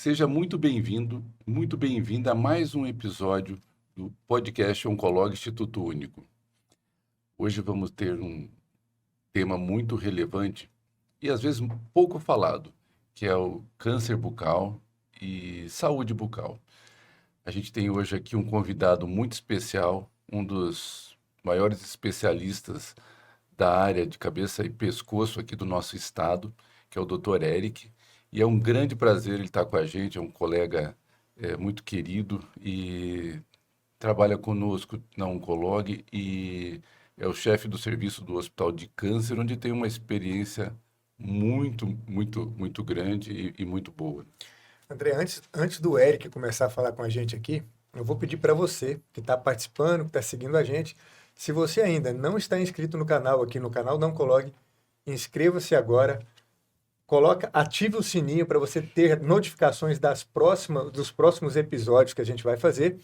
Seja muito bem-vinda a mais um episódio do podcast Oncolog Instituto Único. Hoje vamos ter um tema muito relevante e às vezes pouco falado, que é o câncer bucal e saúde bucal. A gente tem hoje aqui um convidado muito especial, um dos maiores especialistas da área de cabeça e pescoço aqui do nosso estado, que é o Dr. Eric. E é um grande prazer ele estar com a gente, é um colega muito querido e trabalha conosco na Oncolog e é o chefe do serviço do Hospital de Câncer, onde tem uma experiência muito grande e muito boa. André, antes do Eric começar a falar com a gente aqui, eu vou pedir para você que está participando, que está seguindo a gente, se você ainda não está inscrito no canal, aqui no canal da Oncolog, inscreva-se agora, ative o sininho para você ter notificações dos próximos episódios que a gente vai fazer.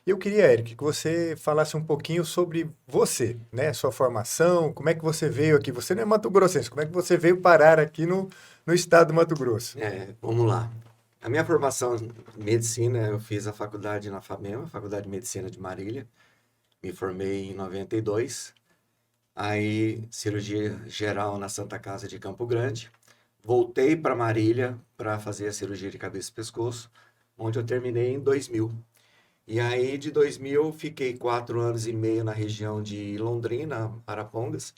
E eu queria, Eric, que você falasse um pouquinho sobre você, né? Sua formação, como é que você veio aqui? Você não é mato-grossense, como é que você veio parar aqui no estado do Mato Grosso? Vamos lá. A minha formação em medicina, eu fiz a faculdade na FAMEMA, Faculdade de Medicina de Marília. Me formei em 92. Aí, cirurgia geral na Santa Casa de Campo Grande. Voltei para Marília para fazer a cirurgia de cabeça e pescoço, onde eu terminei em 2000. E aí, de 2000, fiquei 4 anos e meio na região de Londrina, Arapongas,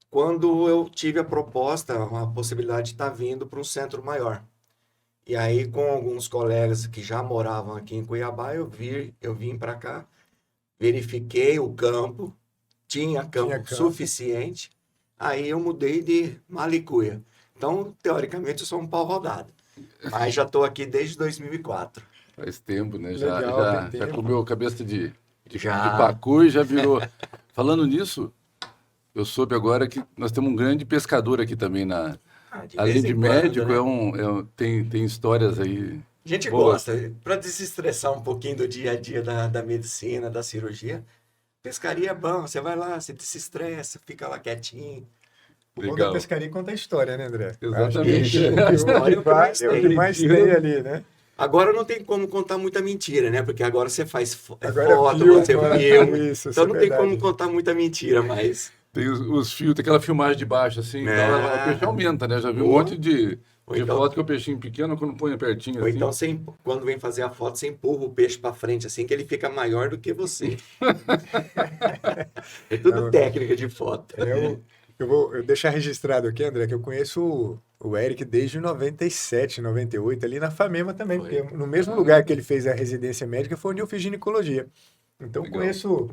quando eu tive a possibilidade de estar vindo para um centro maior. E aí, com alguns colegas que já moravam aqui em Cuiabá, eu vim para cá, verifiquei o campo, tinha campo suficiente, aí eu mudei de Malicuia. Então, teoricamente, eu sou um pau rodado, mas já estou aqui desde 2004. Faz tempo, né? Legal, Já comeu cabeça de Já. pacu e já virou. Falando nisso, eu soube agora que nós temos um grande pescador aqui também além de médico, né? Tem histórias aí. A gente boas. gosta, para desestressar um pouquinho do dia a dia da medicina, da cirurgia. Pescaria é bom, você vai lá, você desestressa, fica lá quietinho. O bom da pescaria conta a história, né, André? Exatamente. A história É o que mais tem ali, né? Agora não tem como contar muita mentira, né? Porque agora você faz foto, você filma. Isso, então não é tem verdade. como contar muita mentira, mas... Tem os fios, tem aquela filmagem de baixo, assim, então o peixe aumenta, né? Já vi um monte de foto que o peixinho pequeno, quando põe pertinho, Ou assim. então, quando vem fazer a foto, você empurra o peixe para frente, assim, que ele fica maior do que você. É tudo técnica de foto. Eu vou deixar registrado aqui, André, que eu conheço o Eric desde 97, 98, ali na FAMEMA também, porque no mesmo lugar que ele fez a residência médica foi onde eu fiz ginecologia. Então, conheço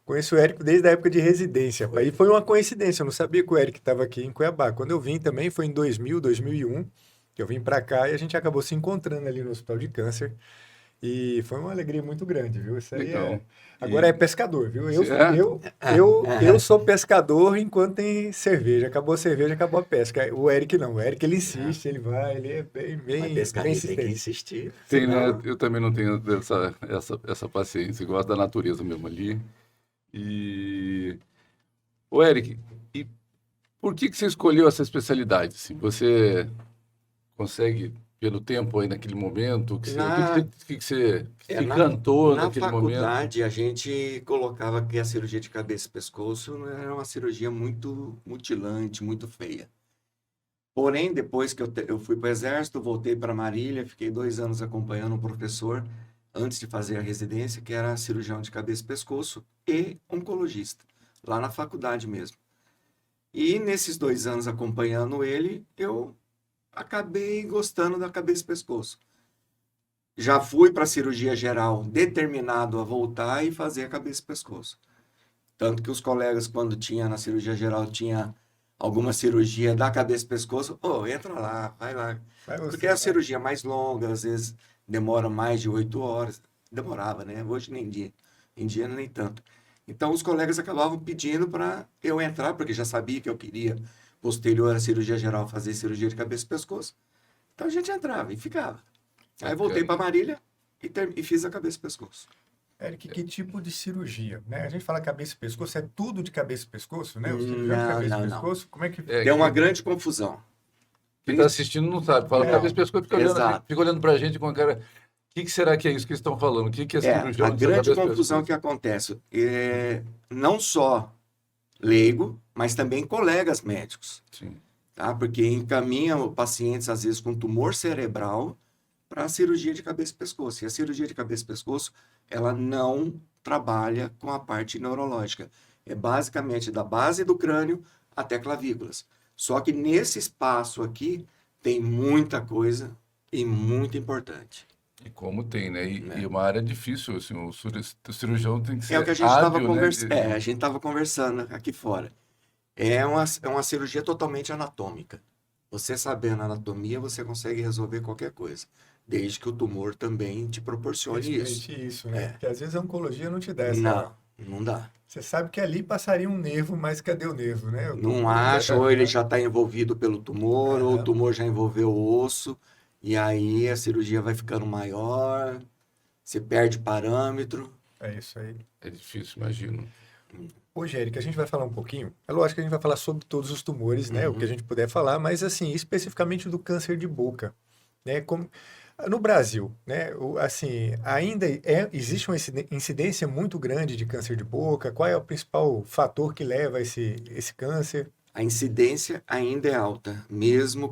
o Eric desde a época de residência. Aí foi uma coincidência, eu não sabia que o Eric estava aqui em Cuiabá. Quando eu vim também foi em 2000, 2001, que eu vim para cá e a gente acabou se encontrando ali no Hospital de Câncer. E foi uma alegria muito grande, viu? Isso aí Legal. Agora é pescador, viu? Eu sou pescador enquanto tem cerveja. Acabou a cerveja, acabou a pesca. O Eric não. O Eric, ele insiste, ele vai, ele é bem pescaria insistente. tem que insistir. Tem, né? Eu também não tenho essa paciência. Eu gosto da natureza mesmo ali. E... Ô, Eric, e por que você escolheu essa especialidade? Assim? Você consegue, pelo tempo aí naquele momento, o que você te encantou naquele momento? Na faculdade, a gente colocava que a cirurgia de cabeça e pescoço era uma cirurgia muito mutilante, muito feia. Porém, depois que eu fui para o Exército, voltei para Marília, fiquei 2 anos acompanhando um professor, antes de fazer a residência, que era cirurgião de cabeça e pescoço e oncologista, lá na faculdade mesmo. E nesses 2 anos acompanhando ele, eu acabei gostando da cabeça e pescoço. Já fui para a cirurgia geral determinado a voltar e fazer a cabeça e pescoço. Tanto que os colegas, quando tinha na cirurgia geral, tinha alguma cirurgia da cabeça e pescoço, entra lá, vai lá. Porque é a cirurgia mais longa, às vezes demora mais de 8 horas. Demorava, né? Hoje nem dia. Em dia nem tanto. Então os colegas acabavam pedindo para eu entrar, porque já sabia que eu queria, posterior à cirurgia geral, fazer cirurgia de cabeça e pescoço. Então a gente entrava e ficava. Aí voltei para Marília e fiz a cabeça e pescoço. Eric, que tipo de cirurgia? Né? A gente fala cabeça e pescoço, é tudo de cabeça e pescoço, né? O cirurgião de Não, cabeça não, e não. pescoço, como é que... Deu uma grande confusão. Quem está assistindo não sabe. Fala cabeça, pescoço, Exato. fica olhando para a gente com a cara. O que será que é isso que estão falando? O que é cirurgião A de grande cabeça, confusão pescoço? que acontece é não só leigo, mas também colegas médicos, Sim. tá? Porque encaminham pacientes, às vezes, com tumor cerebral para a cirurgia de cabeça e pescoço. E a cirurgia de cabeça e pescoço, ela não trabalha com a parte neurológica. É basicamente da base do crânio até clavículas. Só que nesse espaço aqui tem muita coisa e muito importante. E como tem, né? Né? E uma área difícil, assim, o cirurgião tem que É o ser que a gente estava hábil, né? a gente estava conversando aqui fora. É uma cirurgia totalmente anatômica. Você sabendo a anatomia, você consegue resolver qualquer coisa, desde que o tumor também te proporcione isso. Respeite isso, né? É. Porque às vezes a oncologia não te dá essa. Não, não dá. Você sabe que ali passaria um nervo, mas cadê o nervo, né? O Não tumor acha, ou ele já está envolvido pelo tumor, ou o Aham. tumor já envolveu o osso, e aí a cirurgia vai ficando maior, você perde parâmetro. É isso aí. É difícil, imagino. Hoje, Eric, a gente vai falar um pouquinho. É lógico que a gente vai falar sobre todos os tumores, né? O que a gente puder falar, mas assim, especificamente do câncer de boca, né? Como no Brasil, né? Assim, ainda existe uma incidência muito grande de câncer de boca. Qual é o principal fator que leva a esse câncer? A incidência ainda é alta, mesmo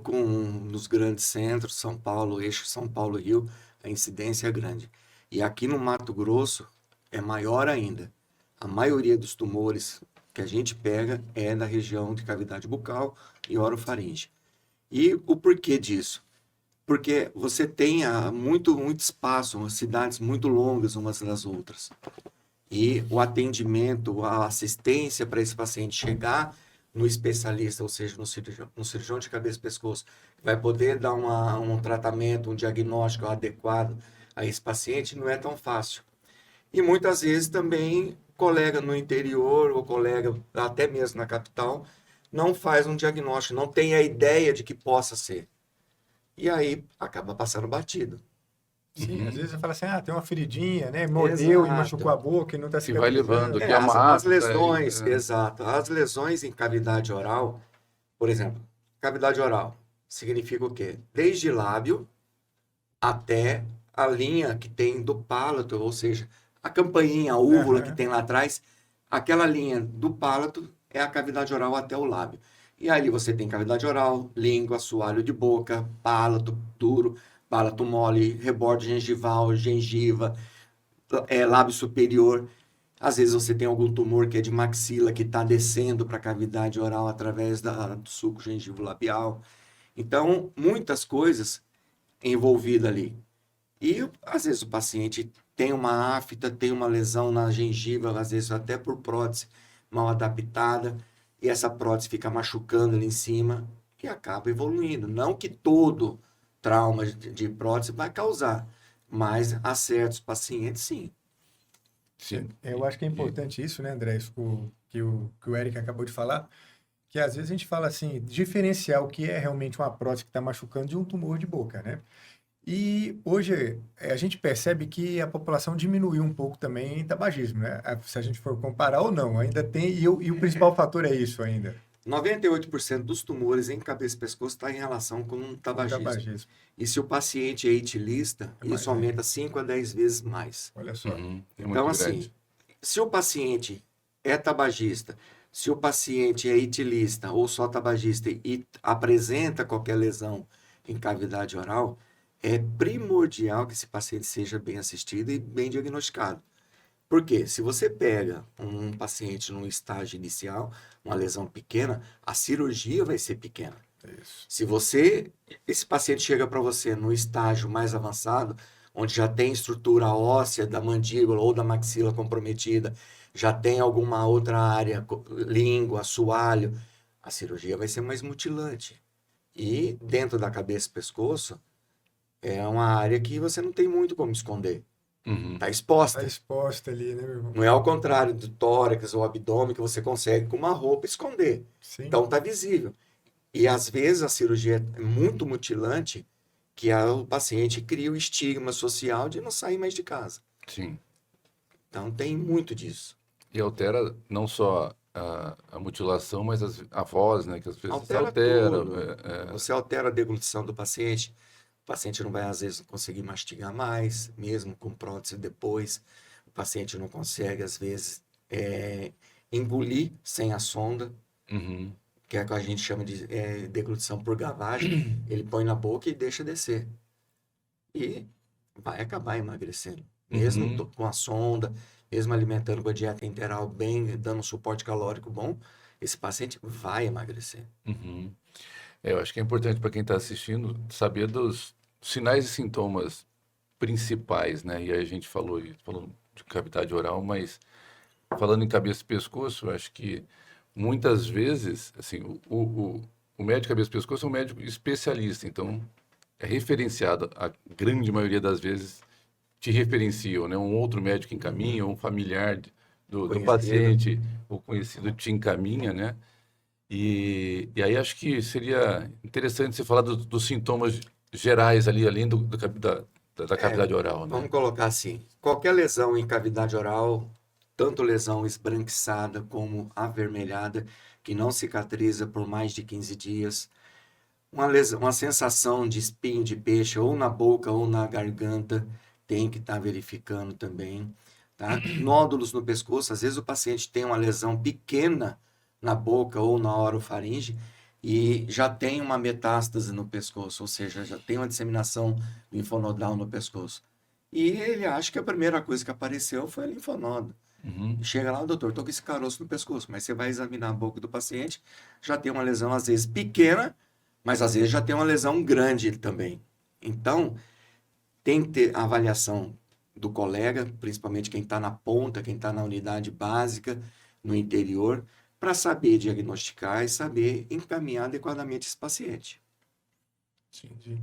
nos grandes centros, São Paulo, eixo São Paulo-Rio, a incidência é grande. E aqui no Mato Grosso é maior ainda. A maioria dos tumores que a gente pega é na região de cavidade bucal e orofaringe. E o porquê disso? Porque você tem muito espaço, umas cidades muito longas umas das outras. E o atendimento, a assistência para esse paciente chegar no especialista, ou seja, no cirurgião de cabeça e pescoço, que vai poder dar um tratamento, um diagnóstico adequado a esse paciente, não é tão fácil. E muitas vezes também colega no interior, ou colega até mesmo na capital, não faz um diagnóstico, não tem a ideia de que possa ser. E aí acaba passando batido. Sim, às vezes você fala assim, tem uma feridinha, né? Mordeu e machucou a boca e não está E vai levando, cicatrizando. que As amassa. lesões, exato. As lesões em cavidade oral, por exemplo, cavidade oral significa o quê? Desde lábio até a linha que tem do palato, ou seja, a campainha, a úvula que tem lá atrás, aquela linha do palato é a cavidade oral até o lábio. E aí você tem cavidade oral, língua, assoalho de boca, palato duro, palato mole, rebordo gengival, gengiva, lábio superior. Às vezes você tem algum tumor que é de maxila que está descendo para a cavidade oral através do suco gengivo-labial. Então, muitas coisas envolvidas ali. E às vezes o paciente tem uma afta, tem uma lesão na gengiva, às vezes até por prótese mal adaptada, e essa prótese fica machucando ali em cima e acaba evoluindo. Não que todo trauma de prótese vai causar, mas a certos pacientes, sim. Sim. Eu acho que é importante isso, né, André? Isso que o Eric acabou de falar, que às vezes a gente fala assim, diferenciar o que é realmente uma prótese que está machucando de um tumor de boca, né? E hoje a gente percebe que a população diminuiu um pouco também em tabagismo, né? Se a gente for comparar ou não, ainda tem, e o principal fator é isso ainda, 98% dos tumores em cabeça e pescoço está em relação com o tabagismo. tabagismo. E se o paciente é etilista, mais, isso aumenta 5 a 10 vezes mais. Olha só. É Então, muito assim, grande. se o paciente é tabagista, se o paciente é etilista ou só tabagista e apresenta qualquer lesão em cavidade oral, é primordial que esse paciente seja bem assistido e bem diagnosticado. Por quê? Se você pega um paciente num estágio inicial, uma lesão pequena, a cirurgia vai ser pequena. Isso. Se esse paciente chega para você no estágio mais avançado, onde já tem estrutura óssea da mandíbula ou da maxila comprometida, já tem alguma outra área, língua, assoalho, a cirurgia vai ser mais mutilante. E dentro da cabeça e pescoço, é uma área que você não tem muito como esconder. Está exposta. Está exposta ali, né, meu irmão? Não é ao contrário do tórax ou abdômen que você consegue com uma roupa esconder. Sim. Então está visível. E às vezes a cirurgia é muito mutilante que o paciente cria o estigma social de não sair mais de casa. Sim. Então tem muito disso. E altera não só a mutilação, mas a voz, né? Que às vezes Altera altera. tudo. Você altera a deglutição do paciente. O paciente não vai, às vezes, conseguir mastigar mais, mesmo com prótese depois. O paciente não consegue, às vezes, engolir sem a sonda, Uhum, que é o que a gente chama de deglutição por gavagem. Ele põe na boca e deixa descer. E vai acabar emagrecendo. Mesmo uhum, com a sonda, mesmo alimentando com a dieta enteral bem, dando um suporte calórico bom, esse paciente vai emagrecer. uhum. Eu acho que é importante para quem está assistindo saber dos sinais e sintomas principais, né? E aí a gente falou de cavidade oral, mas falando em cabeça e pescoço, eu acho que muitas vezes, assim, o médico cabeça e pescoço é um médico especialista, então é referenciado, a grande maioria das vezes te referenciam, né? Um outro médico encaminha, um familiar do Conhecido. paciente, ou conhecido te encaminha, né? E aí acho que seria interessante você falar dos sintomas gerais ali, além da cavidade oral, né? Vamos colocar assim: qualquer lesão em cavidade oral, tanto lesão esbranquiçada como avermelhada, que não cicatriza por mais de 15 dias, uma sensação de espinho de peixe ou na boca ou na garganta, tem que estar verificando também, tá? Nódulos no pescoço, às vezes o paciente tem uma lesão pequena na boca ou na orofaringe e já tem uma metástase no pescoço, ou seja, já tem uma disseminação linfonodal no pescoço. E ele acha que a primeira coisa que apareceu foi a linfonodo. Uhum, Chega lá, doutor, tô com esse caroço no pescoço, mas você vai examinar a boca do paciente, já tem uma lesão às vezes pequena, mas às vezes já tem uma lesão grande também. Então, tem que ter a avaliação do colega, principalmente quem está na ponta, quem está na unidade básica, no interior, para saber diagnosticar e saber encaminhar adequadamente esse paciente. Entendi.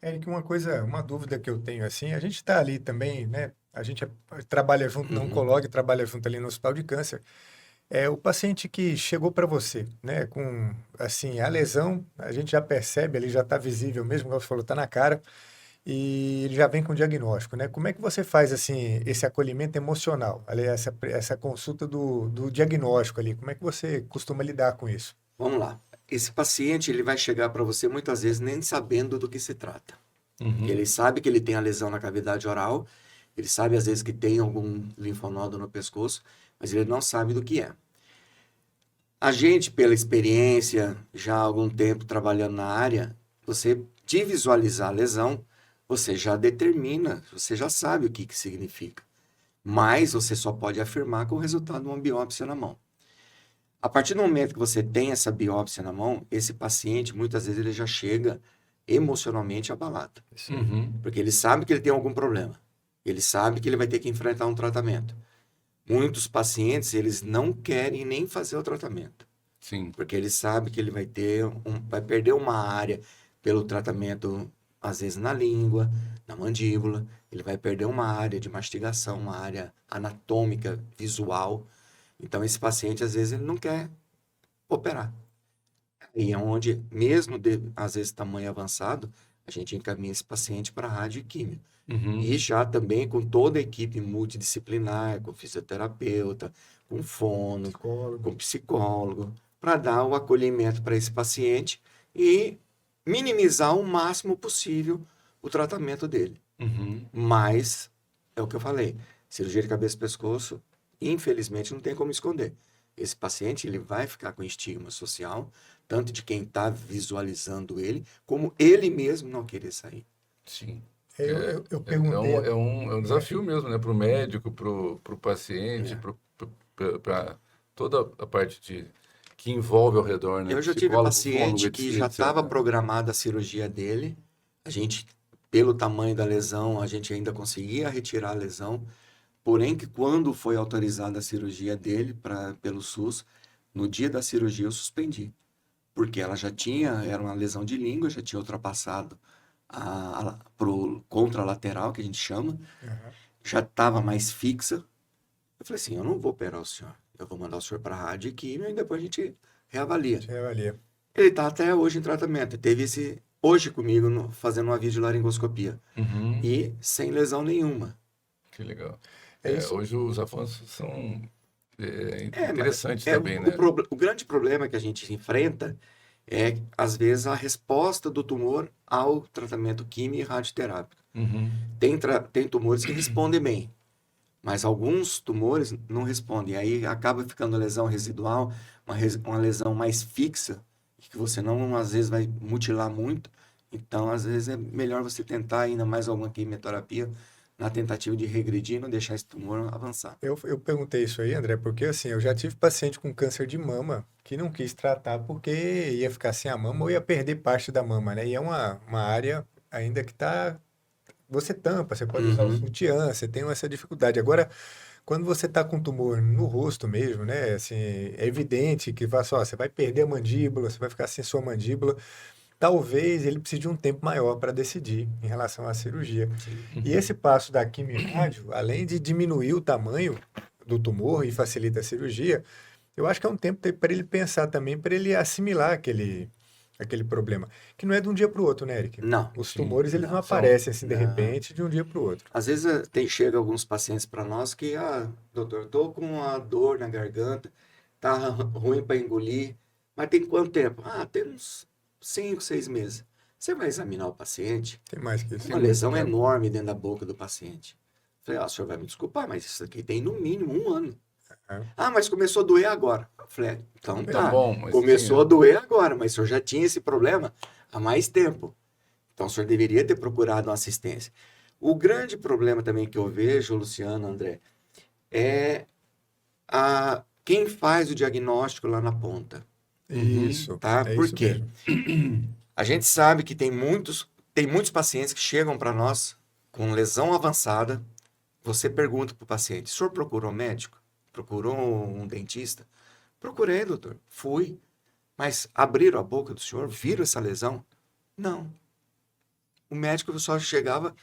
Eric, uma dúvida que eu tenho assim, a gente está ali também, né? A gente trabalha junto na Uhum. Oncolog, trabalha junto ali no Hospital de Câncer. É o paciente que chegou para você, né? Com assim a lesão, a gente já percebe, ele já está visível mesmo, como você falou, está na cara e ele já vem com diagnóstico, né? Como é que você faz assim esse acolhimento emocional, ali, essa consulta do diagnóstico ali? Como é que você costuma lidar com isso? Vamos lá. Esse paciente ele vai chegar para você muitas vezes nem sabendo do que se trata. uhum, Ele sabe que ele tem a lesão na cavidade oral, ele sabe às vezes que tem algum linfonodo no pescoço, mas ele não sabe do que é. A gente, pela experiência, já há algum tempo trabalhando na área, você de visualizar a lesão, você já determina, você já sabe o que significa. Mas você só pode afirmar com o resultado de uma biópsia na mão. A partir do momento que você tem essa biópsia na mão, esse paciente, muitas vezes, ele já chega emocionalmente abalado. Sim. uhum, Porque ele sabe que ele tem algum problema. Ele sabe que ele vai ter que enfrentar um tratamento. Muitos pacientes, eles não querem nem fazer o tratamento. sim, Porque ele sabe que ele vai perder uma área pelo tratamento, às vezes na língua, na mandíbula, ele vai perder uma área de mastigação, uma área anatômica, visual. Então, esse paciente, às vezes, ele não quer operar. E é onde, mesmo às vezes, tamanho avançado, a gente encaminha esse paciente para rádio e químio. uhum, E já também com toda a equipe multidisciplinar, com fisioterapeuta, com fono, Psicólogo. com psicólogo, para dar o acolhimento para esse paciente e minimizar o máximo possível o tratamento dele. uhum, Mas, é o que eu falei, cirurgia de cabeça e pescoço, infelizmente, não tem como esconder. Esse paciente ele vai ficar com estigma social, tanto de quem está visualizando ele, como ele mesmo não querer sair. sim. Eu perguntei, É um né? desafio mesmo, né? Para o médico, para o paciente, É. para toda a parte que envolve ao redor, né? Eu já tive Psicólogo, fono, paciente que já estava etc. programada a cirurgia dele. A gente, pelo tamanho da lesão, a gente ainda conseguia retirar a lesão. Porém, que quando foi autorizada a cirurgia dele pelo SUS, no dia da cirurgia eu suspendi. Porque ela já tinha, era uma lesão de língua, já tinha ultrapassado pro contralateral, que a gente chama, Aham. já estava mais fixa. Eu falei assim, eu não vou operar o senhor. Eu vou mandar o senhor para a rádio e químio e depois a gente reavalia. Já avalia. Ele está até hoje em tratamento. Teve hoje comigo fazendo uma videolaringoscopia. Uhum, E sem lesão nenhuma. que legal. É isso. Hoje os avanços são interessante também, né? O grande problema que a gente enfrenta é, às vezes, a resposta do tumor ao tratamento químico e radioterápico. Uhum. Tem tumores que respondem bem, mas alguns tumores não respondem. Aí acaba ficando lesão residual, uma lesão mais fixa, que você não, às vezes, vai mutilar muito. Então, às vezes, é melhor você tentar ainda mais alguma quimioterapia na tentativa de regredir e não deixar esse tumor avançar. Eu perguntei isso aí, André, porque assim, eu já tive paciente com câncer de mama que não quis tratar porque ia ficar sem a mama ou ia perder parte da mama, né? E é uma área ainda que tá. Você tampa, você pode usar o Uhum. sutiã, você tem essa dificuldade. Agora, quando você tá com tumor no rosto mesmo, né? Assim, é evidente que vai só, você vai perder a mandíbula, você vai ficar sem sua mandíbula. Talvez ele precise de um tempo maior para decidir em relação à cirurgia. E esse passo da quimio-rádio, além de diminuir o tamanho do tumor e facilita a cirurgia, eu acho que é um tempo para ele pensar também, para ele assimilar aquele problema. Que não é de um dia para o outro, né, Eric? Não. Os Sim. tumores, eles não Não, aparecem assim de não. repente, de um dia para o outro. Às vezes chega alguns pacientes para nós que, doutor, tô com uma dor na garganta, tá ruim para engolir, mas tem quanto tempo? Tem uns 5, 6 meses. Você vai examinar o paciente, Tem mais que tem isso. uma lesão enorme dentro da boca do paciente. Falei, o senhor vai me desculpar, mas isso aqui tem no mínimo 1 ano. É. Mas começou a doer agora. Eu falei, então Tá tá, bom, mas começou a doer agora, mas o senhor já tinha esse problema há mais tempo. Então o senhor deveria ter procurado uma assistência. O grande problema também que eu vejo, Luciano, André, é quem faz o diagnóstico lá na ponta, Isso, tá? é Por isso quê? mesmo. A gente sabe que tem muitos pacientes que chegam para nós com lesão avançada. Você pergunta para o paciente, o senhor procurou médico? Procurou um dentista? Procurei, doutor. Fui. Mas abriram a boca do senhor? Viram essa lesão? Não. O médico só chegava,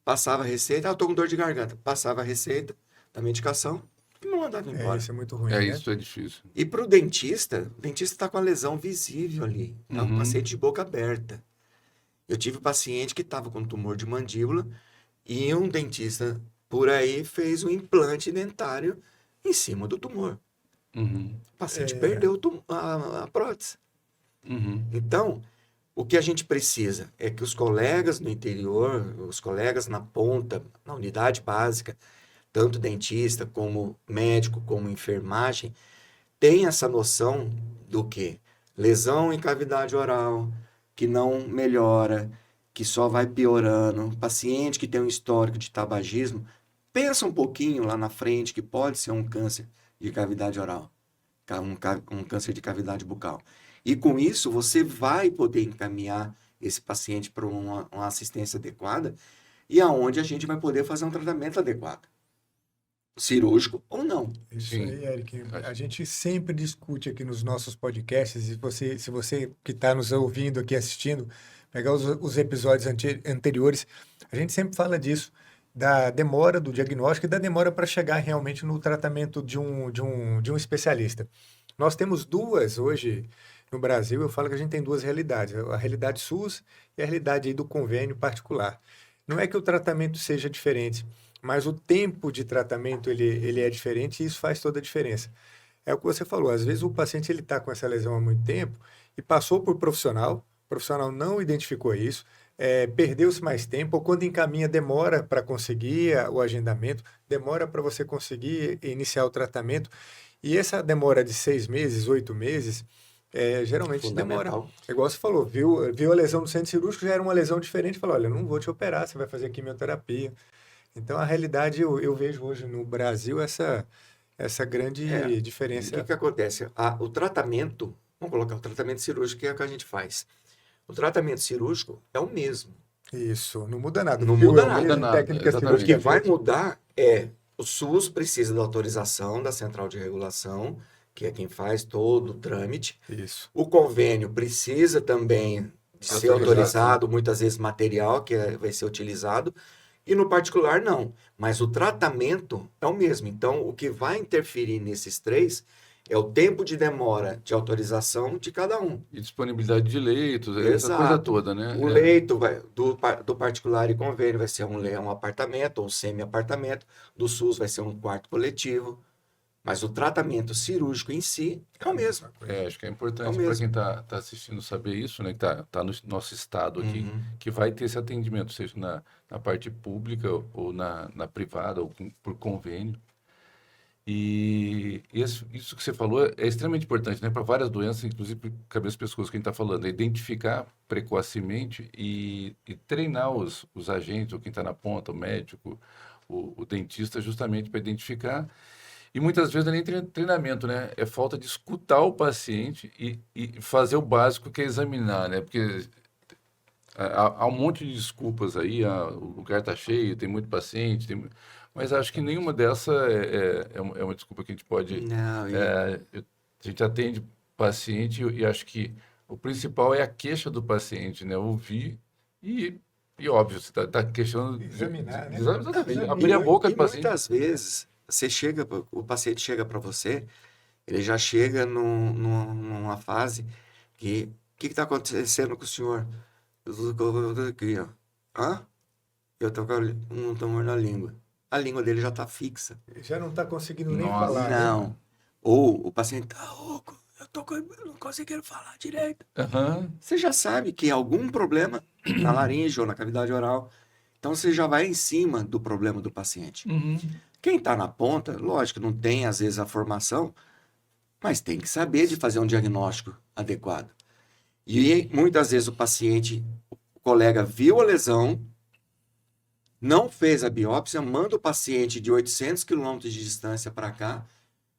passava a receita. Eu tô com dor de garganta. Passava a receita da medicação e me mandava embora. Isso é muito ruim, É, né? isso é difícil. E para o dentista está com a lesão visível ali. É um paciente de boca aberta. Eu tive um paciente que estava com tumor de mandíbula e um dentista por aí fez um implante dentário em cima do tumor. Uhum. O paciente perdeu a prótese. Uhum. Então, o que a gente precisa é que os colegas no interior, os colegas na ponta, na unidade básica, tanto dentista como médico, como enfermagem, tenham essa noção do que lesão em cavidade oral, que não melhora, que só vai piorando, paciente que tem um histórico de tabagismo, pensa um pouquinho lá na frente que pode ser um câncer de cavidade oral, um câncer de cavidade bucal. E com isso você vai poder encaminhar esse paciente para uma assistência adequada e aonde a gente vai poder fazer um tratamento adequado, cirúrgico ou não. Isso Sim. aí, Eric. A gente sempre discute aqui nos nossos podcasts, e se você que está nos ouvindo aqui, assistindo, pegar os episódios anteriores, a gente sempre fala disso, da demora do diagnóstico e da demora para chegar realmente no tratamento de um especialista. Nós temos duas hoje no Brasil, eu falo que a gente tem duas realidades, a realidade SUS e a realidade aí do convênio particular. Não é que o tratamento seja diferente, mas o tempo de tratamento ele é diferente e isso faz toda a diferença. É o que você falou, às vezes o paciente ele está com essa lesão há muito tempo e passou por profissional, o profissional não identificou isso, perdeu-se mais tempo, ou quando encaminha demora para conseguir o agendamento, demora para você conseguir iniciar o tratamento, e essa demora de 6 meses, 8 meses, geralmente demora. Fundamental. É igual você falou, viu a lesão no centro cirúrgico, já era uma lesão diferente, falou, olha, não vou te operar, você vai fazer quimioterapia. Então, a realidade, eu vejo hoje no Brasil essa grande O diferença. que acontece? O tratamento, vamos colocar o tratamento cirúrgico, que é o que a gente faz. O tratamento cirúrgico é o mesmo. Isso, não muda nada. Não Viu? muda É a nada. mesma Nada, técnica exatamente. O que cirúrgica vai feita. mudar é o SUS precisa da autorização da central de regulação, que é quem faz todo o trâmite. Isso. O convênio precisa também de ser Autorizado. autorizado, muitas vezes material que vai ser utilizado. E no particular, não. Mas o tratamento é o mesmo. Então, o que vai interferir nesses três é o tempo de demora de autorização de cada um. E disponibilidade de leitos, essa Exato. coisa toda, né? O leito do particular e convênio vai ser um apartamento ou um semi-apartamento. Do SUS vai ser um quarto coletivo. Mas o tratamento cirúrgico em si é o mesmo. Acho que é É importante o para mesmo. quem está assistindo saber isso, né? Que tá no nosso estado aqui, Uhum. que vai ter esse atendimento, seja na parte pública ou na privada, ou por convênio. E isso que você falou é extremamente importante, né? Para várias doenças, inclusive por cabeça e pescoço que a gente está falando, é identificar precocemente e treinar os agentes, ou quem está na ponta, o médico, o dentista, justamente para identificar. E muitas vezes não é nem treinamento, né? É falta de escutar o paciente e fazer o básico que é examinar, né? Porque há um monte de desculpas aí, o lugar está cheio, tem muito paciente, mas acho que nenhuma dessa é uma desculpa que a gente pode. Não, A gente atende paciente e acho que o principal é a queixa do paciente, né? Ouvir e, e óbvio, você está questionando. Examinar, né? Exatamente, Examina. abrir a boca do paciente. muitas vezes o paciente chega para você, ele já chega numa fase que o que está acontecendo com o senhor? Eu tô aqui, ó. Hã? Eu tô com um tumor na língua. A língua dele já está fixa. Já não está conseguindo nem Nossa. falar, né? Não. Ou o paciente tá rouco, eu não conseguindo falar direito. Aham. Você já sabe que há algum problema na laringe ou na cavidade oral. Então você já vai em cima do problema do paciente. Uhum. Quem está na ponta, lógico, não tem às vezes a formação, mas tem que saber de fazer um diagnóstico adequado. E muitas vezes o colega viu a lesão, não fez a biópsia, manda o paciente de 800 quilômetros de distância para cá,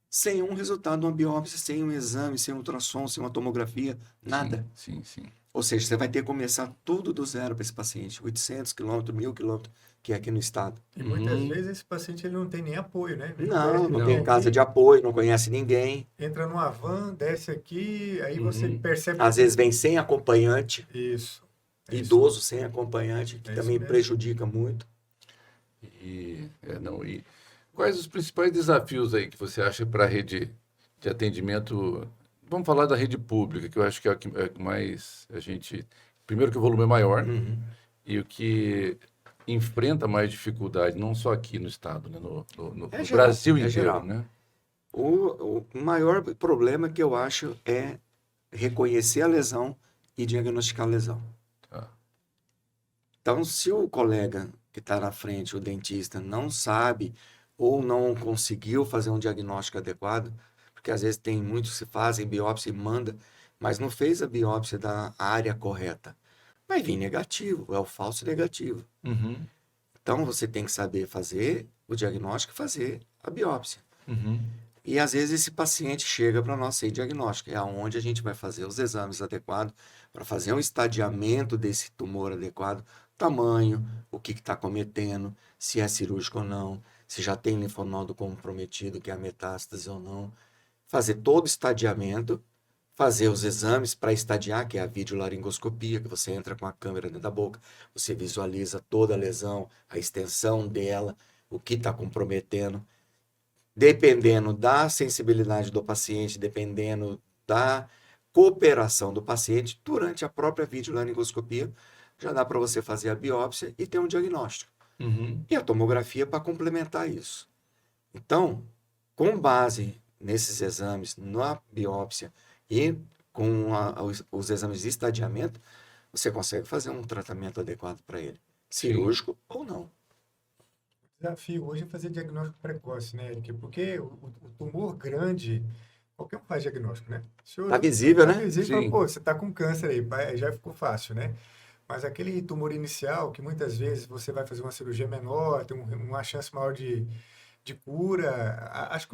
sem um resultado de uma biópsia, sem um exame, sem um ultrassom, sem uma tomografia, nada. Sim, sim. Ou seja, você vai ter que começar tudo do zero para esse paciente, 800 quilômetros, 1000 quilômetros, que é aqui no estado. E muitas Uhum. vezes esse paciente ele não tem nem apoio, né? Ele Não, conhece não ninguém tem casa aqui, de apoio, não conhece ninguém. entra numa van, desce aqui, aí você Uhum. percebe Às vezes vem sem acompanhante, isso. É isso. idoso sem acompanhante, que É isso também mesmo. prejudica muito. E quais os principais desafios aí que você acha para a rede de atendimento? Vamos falar da rede pública, que eu acho que é que mais a gente. Primeiro, que o volume é maior Uhum. e o que enfrenta mais dificuldade, não só aqui no estado, né? No É geral, Brasil é inteiro, geral. né? O maior problema que eu acho é reconhecer a lesão e diagnosticar a lesão. Tá. Então, se o colega que está na frente, o dentista, não sabe ou não conseguiu fazer um diagnóstico adequado, porque às vezes tem muitos que fazem biópsia e manda, mas não fez a biópsia da área correta, vai vir negativo, é o falso negativo. Uhum, Então, você tem que saber fazer o diagnóstico e fazer a biópsia. uhum, E às vezes esse paciente chega para nós sem diagnóstico, é onde a gente vai fazer os exames adequados para fazer um estadiamento desse tumor adequado, tamanho, o que está cometendo, se é cirúrgico ou não, se já tem linfonodo comprometido, que é a metástase ou não. Fazer todo o estadiamento, fazer os exames para estadiar, que é a videolaringoscopia, que você entra com a câmera dentro da boca, você visualiza toda a lesão, a extensão dela, o que está comprometendo. Dependendo da sensibilidade do paciente, dependendo da cooperação do paciente, durante a própria videolaringoscopia, já dá para você fazer a biópsia e ter um diagnóstico. uhum. E a tomografia para complementar isso. Então, com base nesses exames, na biópsia e com os exames de estadiamento, você consegue fazer um tratamento adequado para ele, cirúrgico ou não. O desafio hoje é fazer diagnóstico precoce, né, Eric? Porque o tumor grande, qualquer um faz diagnóstico, né? Se Tá visível, tá né? visível, Sim. fala, pô, você tá com câncer aí, já ficou fácil, né? Mas aquele tumor inicial, que muitas vezes você vai fazer uma cirurgia menor, tem uma chance maior de cura. Acho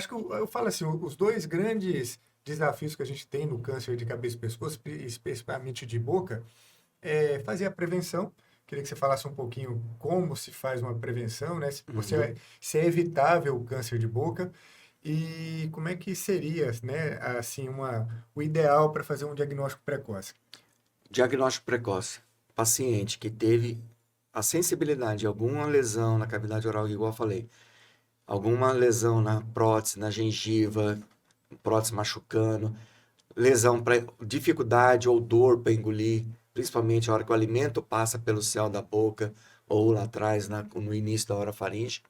que eu falo assim, os dois grandes desafios que a gente tem no câncer de cabeça e pescoço, especificamente de boca, é fazer a prevenção. Queria que você falasse um pouquinho como se faz uma prevenção, né? Se é evitável o câncer de boca e como é que seria, né, assim, o ideal para fazer um diagnóstico precoce. Diagnóstico precoce. Paciente que teve a sensibilidade de alguma lesão na cavidade oral, igual eu falei, alguma lesão na prótese, na gengiva, prótese machucando, lesão para dificuldade ou dor para engolir, principalmente a hora que o alimento passa pelo céu da boca ou lá atrás, no início da orofaringe.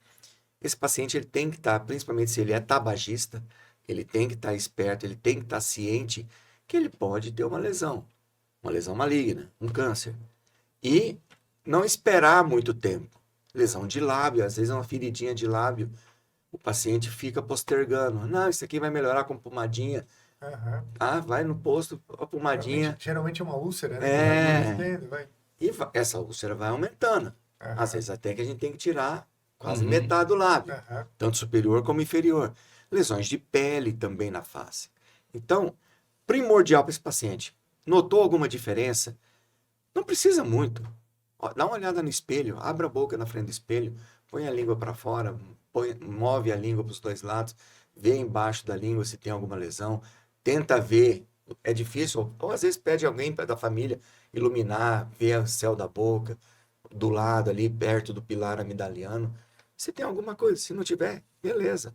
esse paciente ele tem que estar, principalmente se ele é tabagista, ele tem que estar esperto, ele tem que estar ciente que ele pode ter uma lesão maligna, um câncer. E não esperar muito tempo. Lesão de lábio, às vezes é uma feridinha de lábio, o paciente fica postergando. Não, isso aqui vai melhorar com pomadinha. Aham. Ah, vai no posto, a pomadinha. Geralmente é uma úlcera, né? É. Que vai crescendo, vai. E essa úlcera vai aumentando. Aham. Às vezes até que a gente tem que tirar quase Uhum. metade do lábio, Aham. tanto superior como inferior. Lesões de pele também na face. Então, primordial para esse paciente. Notou alguma diferença? Não precisa muito. Ó, dá uma olhada no espelho, abre a boca na frente do espelho, põe a língua para fora, move a língua para os dois lados, vê embaixo da língua se tem alguma lesão, tenta ver. É difícil, ou às vezes pede alguém da família iluminar, ver o céu da boca, do lado ali, perto do pilar amidaliano. Se tem alguma coisa, se não tiver, beleza.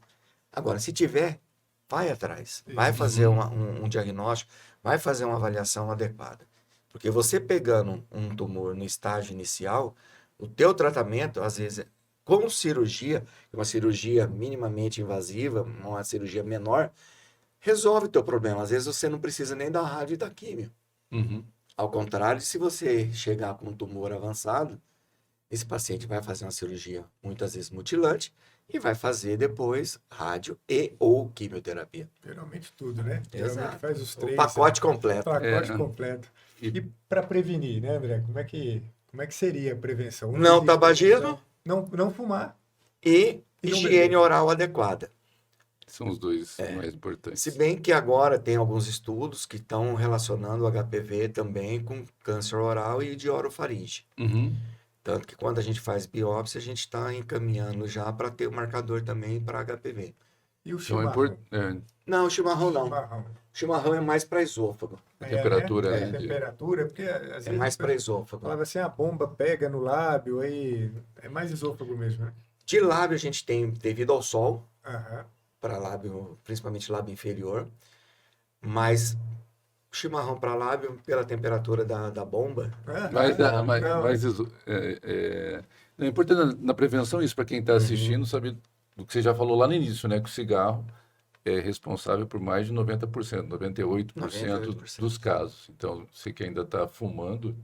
Agora, se tiver, vai atrás, vai fazer um diagnóstico, vai fazer uma avaliação adequada. Porque você pegando um tumor no estágio inicial, o teu tratamento, às vezes, com cirurgia, uma cirurgia minimamente invasiva, uma cirurgia menor, resolve o teu problema. Às vezes você não precisa nem da rádio e da químio. Uhum. Ao contrário, se você chegar com um tumor avançado, esse paciente vai fazer uma cirurgia muitas vezes mutilante e vai fazer depois rádio e ou quimioterapia. Geralmente tudo, né? Exato. Geralmente faz os O três. pacote completo. Pacote É. completo. E- E para prevenir, né, André? Como é que seria a prevenção? Não existe tabagismo prevenção? Não fumar. e E não higiene beber. oral adequada. São os dois mais importantes. Se bem que agora tem alguns estudos que estão relacionando o HPV também com câncer oral e de orofaringe. Uhum. Tanto que quando a gente faz biópsia, a gente está encaminhando já para ter o marcador também para HPV. E o Então é chimarrão? importante. Não, o chimarrão não. Chimarrão. O chimarrão é mais para esôfago. A temperatura, né? né, A de- temperatura, porque às É vezes mais o para pessoal esôfago. falava assim, a bomba pega no lábio, aí é mais esôfago mesmo, né? De lábio a gente tem devido ao sol, Aham. para lábio, principalmente lábio inferior, mas chimarrão para lábio, pela temperatura da bomba, Aham. Mas, Não, é importante na prevenção isso para quem está assistindo saber do que você já falou lá no início, né? Que o cigarro é responsável por mais de 90%, 98% 98%. dos casos. Então, você que ainda está fumando,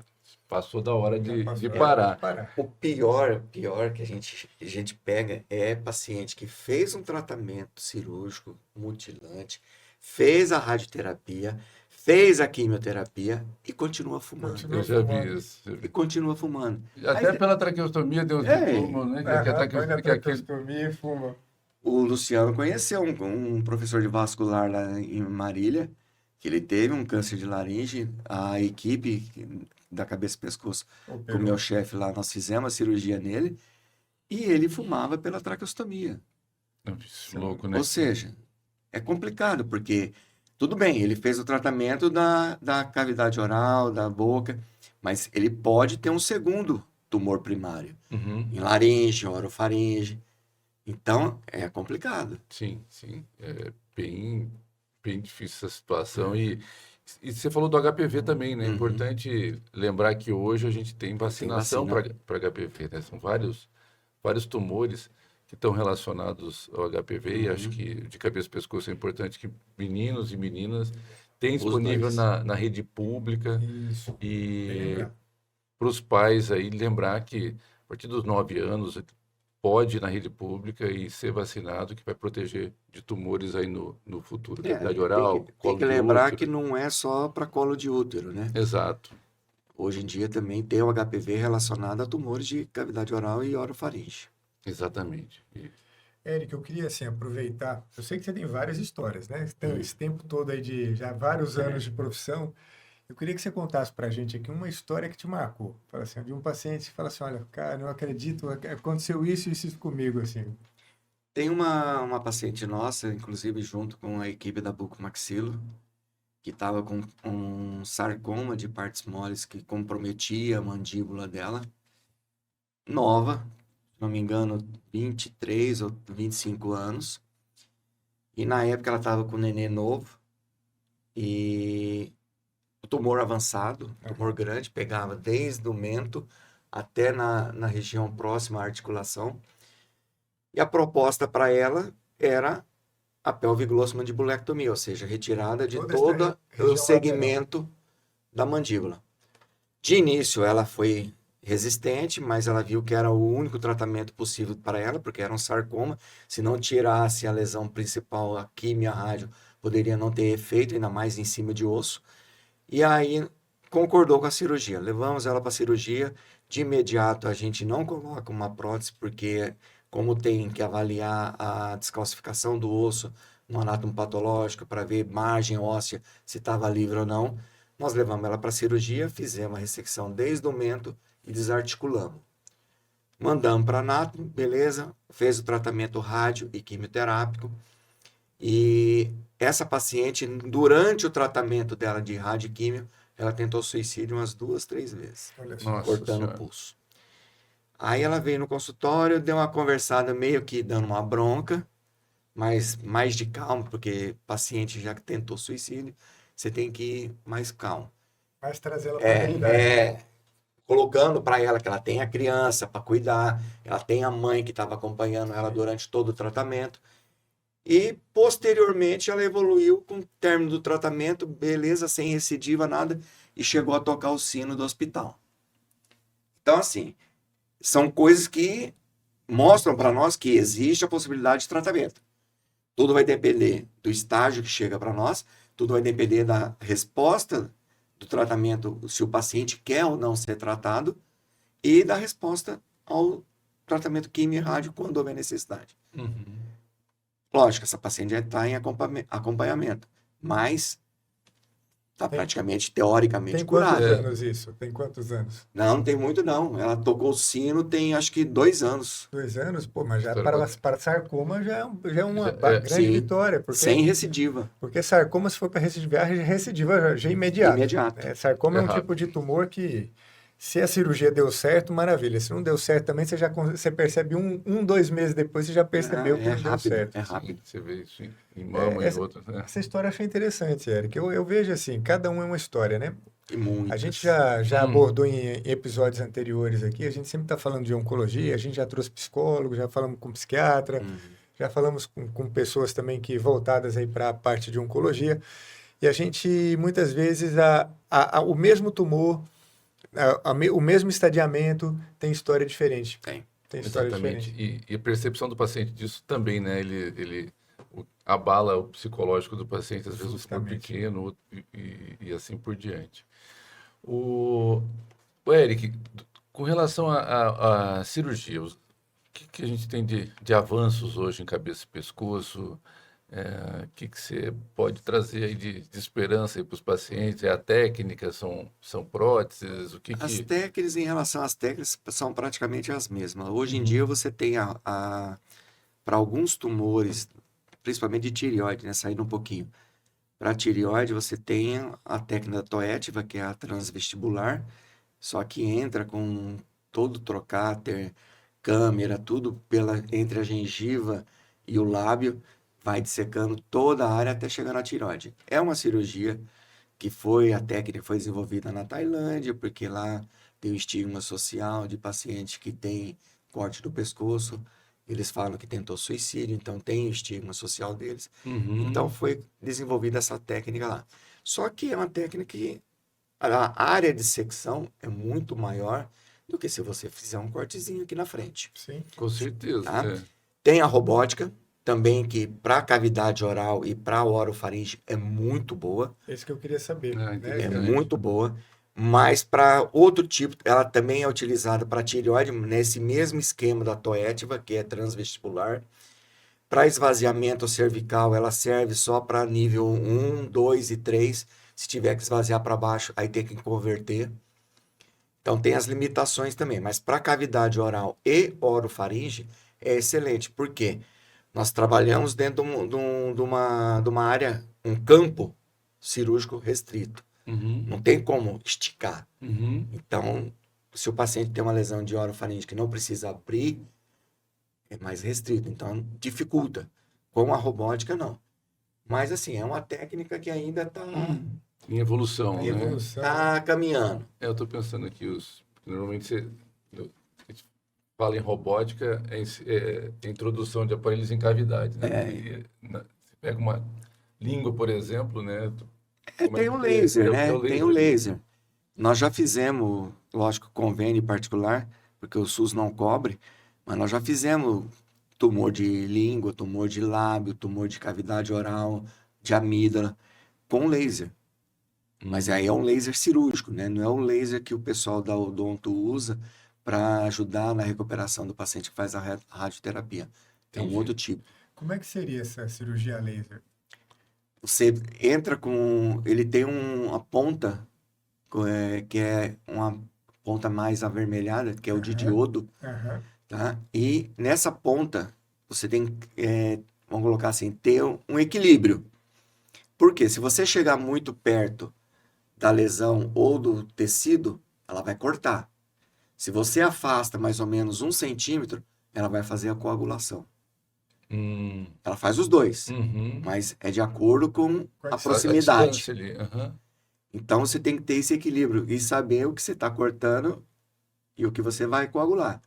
passou da hora de Passou da hora parar. de parar. o pior que a gente pega é paciente que fez um tratamento cirúrgico mutilante, fez a radioterapia, fez a quimioterapia e continua fumando. Continua Eu já vi fumando. isso. E continua fumando. Até Aí, pela traqueostomia deu É. fumam, né? Aham, Que a põe na traqueostomia, traqueostomia e fuma. o Luciano conheceu um professor de vascular lá em Marília, que ele teve um câncer de laringe. A equipe da cabeça e pescoço, com o Operou. meu chefe lá, nós fizemos a cirurgia nele e ele fumava pela traqueostomia. Isso, louco, né? Ou seja, é complicado, porque tudo bem, ele fez o tratamento da cavidade oral, da boca, mas ele pode ter um segundo tumor primário, Uhum. em laringe, orofaringe. Então, é complicado. Sim, sim. É bem difícil essa situação. E você falou do HPV também, né? É Uhum. importante lembrar que hoje a gente tem vacinação vacina. para HPV, né? São vários tumores que estão relacionados ao HPV e acho que de cabeça e pescoço é importante que meninos e meninas tenham disponível dois. na rede pública Isso. Bem e lembrado. para os pais aí lembrar que a partir dos 9 anos pode ir na rede pública e ser vacinado, que vai proteger de tumores aí no futuro. Cavidade oral, Tem colo que de lembrar útero. que não é só para colo de útero, né? Exato. Hoje em dia também tem o HPV relacionado a tumores de cavidade oral e orofaringe. Exatamente. Eric, eu queria assim aproveitar. Eu sei que você tem várias histórias, né? Então, esse tempo todo aí de já vários anos de profissão. Eu queria que você contasse pra gente aqui uma história que te marcou. Fala assim, de um paciente que fala assim, olha, cara, não acredito, aconteceu isso e isso comigo, assim. Tem uma paciente nossa, inclusive junto com a equipe da Bucomaxilo, que estava com um sarcoma de partes moles que comprometia a mandíbula dela, nova, se não me engano, 23 ou 25 anos. E na época ela estava com um nenê novo e o tumor avançado, tumor grande, pegava desde o mento até na região próxima à articulação. E a proposta para ela era a pelviglossomandibulectomia, ou seja, retirada de Toda todo essa região o segmento da mandíbula. De início, ela foi resistente, mas ela viu que era o único tratamento possível para ela, porque era um sarcoma. Se não tirasse a lesão principal, a quimio, a rádio, poderia não ter efeito, ainda mais em cima de osso. E aí concordou com a cirurgia. Levamos ela para a cirurgia. De imediato, a gente não coloca uma prótese, porque como tem que avaliar a descalcificação do osso no anátomo patológico para ver margem óssea, se estava livre ou não, nós levamos ela para a cirurgia, fizemos a ressecção desde o mento e desarticulamos. Mandamos para anátomo, beleza, fez o tratamento rádio e quimioterápico. E essa paciente, durante o tratamento dela de rádio e químio, ela tentou suicídio umas 2, 3 vezes, Olha só. Nossa cortando o Senhora. pulso. Aí ela veio no consultório, deu uma conversada meio que dando uma bronca, mas mais de calma, porque paciente já que tentou suicídio, você tem que ir mais calmo. Mas trazer ela para a realidade. Colocando para ela que ela tem a criança para cuidar, ela tem a mãe que estava acompanhando ela durante todo o tratamento. E, posteriormente, ela evoluiu com o término do tratamento, beleza, sem recidiva, nada, e chegou a tocar o sino do hospital. Então, assim, são coisas que mostram para nós que existe a possibilidade de tratamento. Tudo vai depender do estágio que chega para nós, tudo vai depender da resposta do tratamento, se o paciente quer ou não ser tratado, e da resposta ao tratamento químio e rádio quando houver necessidade. Uhum. Lógico, essa paciente já está em acompanhamento, mas está praticamente, teoricamente, Tem quantos curada. anos isso? Tem quantos anos? Não tem muito não. Ela tocou o sino tem acho que 2 anos. 2 anos? Pô, mas já História para sarcoma já é uma Já é, grande sim. vitória. Porque, Sem recidiva. porque sarcoma, se for para recidivar, recidiva já é imediato. Imediato. Sarcoma é um É tipo de tumor que, se a cirurgia deu certo, maravilha. Se não deu certo também, você percebe 2 meses depois, você já percebeu que não deu rápido, certo. é rápido. Você vê isso em mama e essa- outras, né? Essa história eu achei interessante, Eric. Eu vejo assim, cada um é uma história, né? E muitas. A gente já abordou em episódios anteriores aqui, a gente sempre está falando de oncologia, a gente já trouxe psicólogo, já falamos com psiquiatra, já falamos com pessoas também que voltadas aí para a parte de oncologia, e a gente, muitas vezes, o mesmo tumor, o mesmo estadiamento tem história diferente. Tem história Exatamente. diferente. E a percepção do paciente disso também, né? Ele abala o psicológico do paciente, às vezes um tumor Justamente. pequeno e assim por diante. O Eric, com relação à cirurgia, o que a gente tem de avanços hoje em cabeça e pescoço? O que você pode trazer aí de esperança para os pacientes? É a técnica, são próteses? As técnicas, em relação às técnicas, são praticamente as mesmas. Hoje em dia você tem para alguns tumores, principalmente de tireoide, né, saindo um pouquinho. Para a tireoide, você tem a técnica da toétiva, que é a transvestibular, só que entra com todo trocáter, câmera, tudo entre a gengiva e o lábio, vai dissecando toda a área até chegar na tireoide. É uma cirurgia que a técnica foi desenvolvida na Tailândia, porque lá tem o estigma social de paciente que tem corte do pescoço. Eles falam que tentou suicídio, então tem o estigma social deles. Uhum. Então foi desenvolvida essa técnica lá. Só que é uma técnica que a área de secção é muito maior do que se você fizer um cortezinho aqui na frente. Sim. Com certeza. Tá? É. Tem a robótica, também que para cavidade oral e para orofaringe é muito boa. Esse que eu queria saber. Ah, né? entendi. É muito boa. Mas para outro tipo, ela também é utilizada para tireoide, nesse mesmo esquema da toétiva, que é transvestibular. Para esvaziamento cervical, ela serve só para nível 1, 2 e 3. Se tiver que esvaziar para baixo, aí tem que converter. Então tem as limitações também. Mas para cavidade oral e orofaringe, é excelente. Por quê? Nós trabalhamos dentro de uma área, um campo cirúrgico restrito. Uhum. Não tem como esticar. Uhum. Então, se o paciente tem uma lesão de orofaringe que não precisa abrir, é mais restrito. Então, dificulta. Com a robótica, não. Mas, assim, é uma técnica que ainda está Em evolução, né? Evolução. caminhando. Eu estou pensando aqui, normalmente a gente fala em robótica, introdução de aparelhos em cavidade, né? Você pega uma língua, por exemplo, né? Como Tem que o laser, é né? o Tem o laser? laser. Nós já fizemos, lógico, convênio particular, porque o SUS não cobre, mas nós já fizemos tumor de língua, tumor de lábio, tumor de cavidade oral, de amígdala, com laser. Mas aí é um laser cirúrgico, né? Não é um laser que o pessoal da odonto usa para ajudar na recuperação do paciente que faz a radioterapia. É um Entendi. outro tipo. Como é que seria essa cirurgia laser? Você entra com... Ele tem uma ponta, que é uma ponta mais avermelhada, que é o de Aham, diodo, aham. tá? E nessa ponta, você tem, vamos colocar assim, ter um equilíbrio. Por quê? Se você chegar muito perto da lesão ou do tecido, ela vai cortar. Se você afasta mais ou menos 1 centímetro, ela vai fazer a coagulação. Hum, Ela faz os dois, uhum. mas é de acordo com Com a a A proximidade. distância ali. Aham. Então você tem que ter esse equilíbrio e saber o que você está cortando e o que você vai coagular.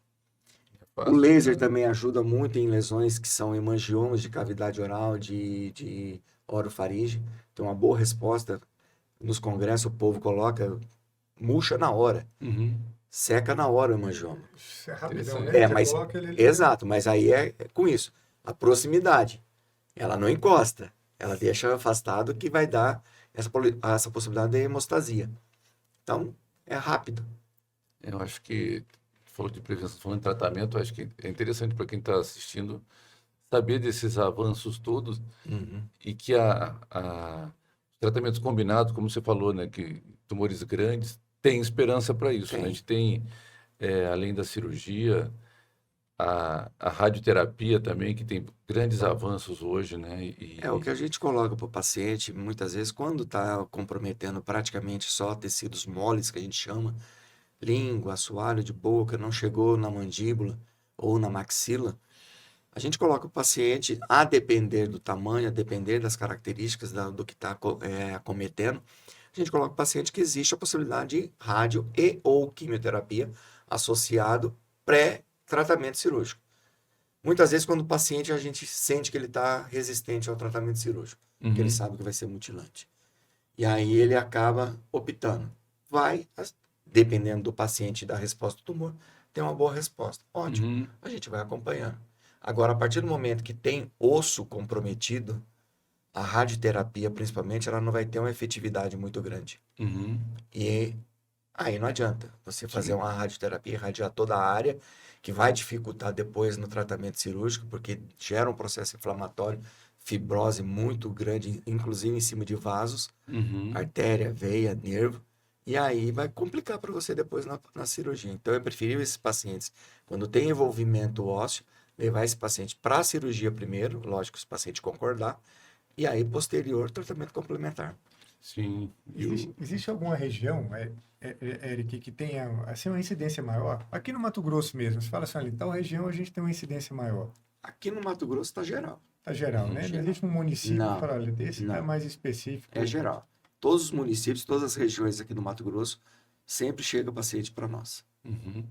É O fácil, laser né? também ajuda muito em lesões que são hemangiomas de cavidade oral, de orofaringe. Tem uma boa resposta. Nos congressos o povo coloca, murcha na hora, Uhum. seca na hora o hemangioma. Isso é rapidão, Interessante. né? É, Você mas coloca ele ali. exato, mas aí é com isso. A proximidade, ela não encosta, ela deixa afastado que vai dar essa possibilidade de hemostasia. Então, é rápido. Eu acho que, falou de prevenção, falando de tratamento, eu acho que é interessante para quem está assistindo saber desses avanços todos Uhum. e que os tratamentos combinados, como você falou, né, que tumores grandes, tem esperança para isso, né? A Tem. gente tem, além da cirurgia, a radioterapia também, que tem grandes avanços hoje, né? É o que a gente coloca para o paciente, muitas vezes, quando está comprometendo praticamente só tecidos moles, que a gente chama, língua, assoalho de boca, não chegou na mandíbula ou na maxila, a gente coloca o paciente, a depender do tamanho, a depender das características do que está acometendo, a gente coloca o paciente que existe a possibilidade de rádio e ou quimioterapia associado pré-tratamento cirúrgico. Muitas vezes, quando o paciente, a gente sente que ele está resistente ao tratamento cirúrgico, que ele Uhum, sabe que vai ser mutilante. E aí ele acaba optando. Dependendo do paciente e da resposta do tumor, tem uma boa resposta. Ótimo, uhum, a gente vai acompanhando. Agora, a partir do momento que tem osso comprometido, a radioterapia, principalmente, ela não vai ter uma efetividade muito grande. uhum. E aí não adianta você fazer Sim. uma radioterapia, irradiar toda a área, que vai dificultar depois no tratamento cirúrgico, porque gera um processo inflamatório, fibrose muito grande, inclusive em cima de vasos, Uhum. artéria, veia, nervo, e aí vai complicar para você depois na cirurgia. Então é preferível esses pacientes, quando tem envolvimento ósseo, levar esse paciente para a cirurgia primeiro, lógico, se o paciente concordar, e aí posterior tratamento complementar. Sim. Existe alguma região, Eric, que tenha assim, uma incidência maior? Aqui no Mato Grosso mesmo, você fala assim, olha, em tal região a gente tem uma incidência maior. Aqui no Mato Grosso está geral. Tá geral, Uhum. né? Não Geral. existe um município que Não, fala, olha, desse tá não. mais específico. É geral. Todos os municípios, todas as regiões aqui do Mato Grosso, sempre chega paciente para nós. Uhum.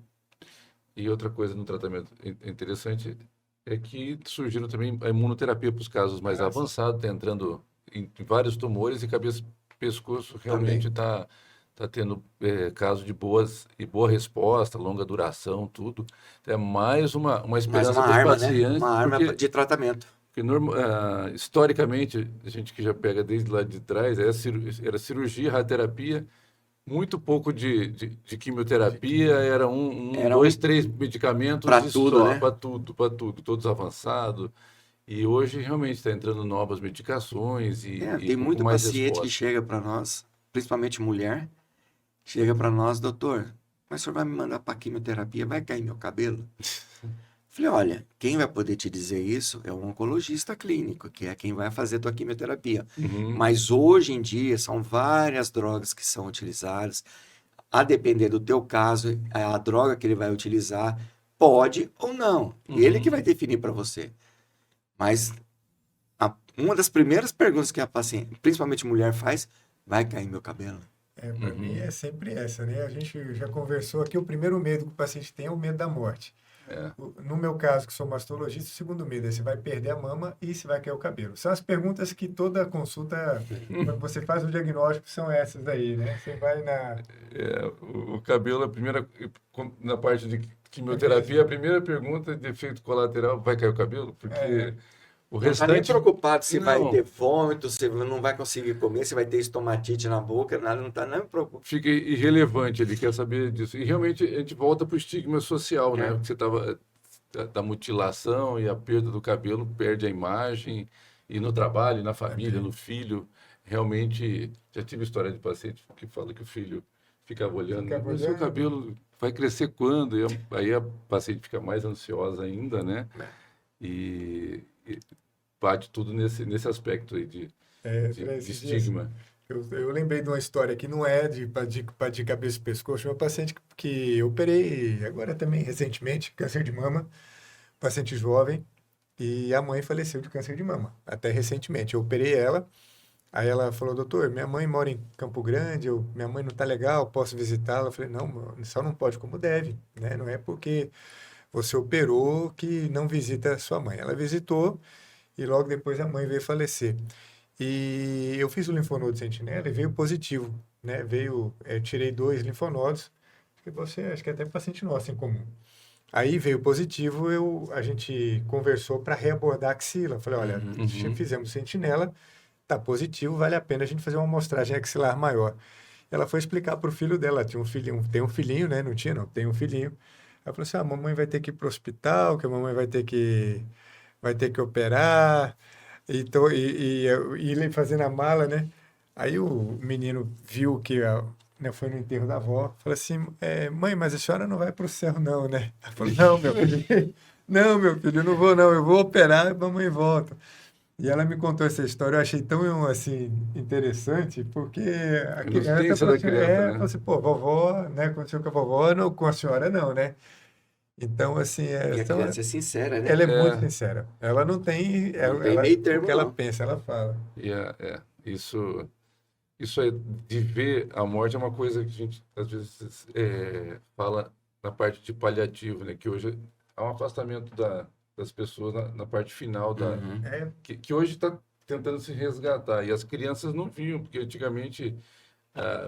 E outra coisa no tratamento interessante é que surgiram também a imunoterapia para os casos mais Ah, avançados, está entrando em vários tumores e cabeça pescoço realmente Também. tá tendo caso de boa resposta, longa duração, tudo. É mais uma Mais esperança uma para os arma, né? pacientes, Uma arma porque, de tratamento. historicamente, a gente que já pega desde lá de trás, era cirurgia, radioterapia, muito pouco de quimioterapia, era Era dois, três medicamentos para e tudo, só, né? para tudo, todos avançados. E hoje realmente está entrando novas medicações e Tem com muito mais paciente que resposta. chega para nós, principalmente mulher, chega para nós, doutor, mas o senhor vai me mandar para quimioterapia, vai cair meu cabelo? Falei, olha, quem vai poder te dizer isso é o oncologista clínico, que é quem vai fazer a tua quimioterapia. Uhum, Mas hoje em dia são várias drogas que são utilizadas. A depender do teu caso, a droga que ele vai utilizar pode ou não. Ele que uhum. vai definir para você. Mas uma das primeiras perguntas que a paciente, principalmente mulher, faz, vai cair meu cabelo? para mim Uhum. é sempre essa, né? A gente já conversou aqui, o primeiro medo que o paciente tem é o medo da morte. É. No meu caso, que sou mastologista, o segundo medo é se vai perder a mama e se vai cair o cabelo. São as perguntas que toda consulta, quando você faz o diagnóstico, são essas aí, né? Você vai na... O cabelo, na parte de quimioterapia, a primeira pergunta de efeito colateral, vai cair o cabelo? Porque o Não está nem restante... preocupado se vai Não. ter vômito, se não vai conseguir comer, se vai ter estomatite na boca, nada, não está nem preocupado. Fica irrelevante, ele quer saber disso. E realmente a gente volta para o estigma social, né? Porque você estava da mutilação e a perda do cabelo, perde a imagem, e no trabalho, e na família, no filho. Realmente, já tive história de paciente que fala que o filho ficava olhando, Ficava mas seu olhando. cabelo vai crescer quando? Aí a paciente fica mais ansiosa ainda, né? E bate tudo nesse aspecto aí de Esses dias, estigma. eu lembrei de uma história que não é de cabeça e pescoço. Uma paciente que eu operei agora também recentemente, câncer de mama, paciente jovem, e a mãe faleceu de câncer de mama, até recentemente. Eu operei ela, aí ela falou, doutor, minha mãe mora em Campo Grande, minha mãe não tá legal, posso visitá-la? Eu falei, não, só não pode como deve, né? Não é porque você operou que não visita sua mãe. Ela visitou e logo depois a mãe veio falecer. E eu fiz o linfonodo sentinela e veio positivo, né? Eu tirei 2 linfonodos, que você, acho que é até paciente nosso em comum. Aí veio positivo, a gente conversou para reabordar a axila. Falei, olha, fizemos sentinela, tá positivo, vale a pena a gente fazer uma amostragem axilar maior. Ela foi explicar para o filho dela, tinha um filhinho, tem um filhinho, né? Não tinha, não, tem um filhinho. Ela falou assim, a mamãe vai ter que ir para o hospital, que a mamãe vai ter que operar, e ele fazendo a mala, né? Aí o menino viu que né, foi no enterro da avó, falou assim, mãe, mas a senhora não vai para o céu não, né? Ela falou, não, meu filho, não, meu filho, eu não vou não, eu vou operar e a mamãe volta. E ela me contou essa história, eu achei tão, assim, interessante, porque a A criança inocência falou da assim, criança, né? falou assim, pô, vovó, né, aconteceu com a vovó, não, com a senhora não, né? Então, assim, E a criança é sincera, né? ela é muito É, sincera. Ela não tem, Não tem ela, meio o termo, que ela não. pensa, ela fala. isso é de ver a morte é uma coisa que a gente às vezes fala na parte de paliativo, né? Que hoje há um afastamento das pessoas na parte final Uhum. que hoje está tentando se resgatar e as crianças não viam, porque antigamente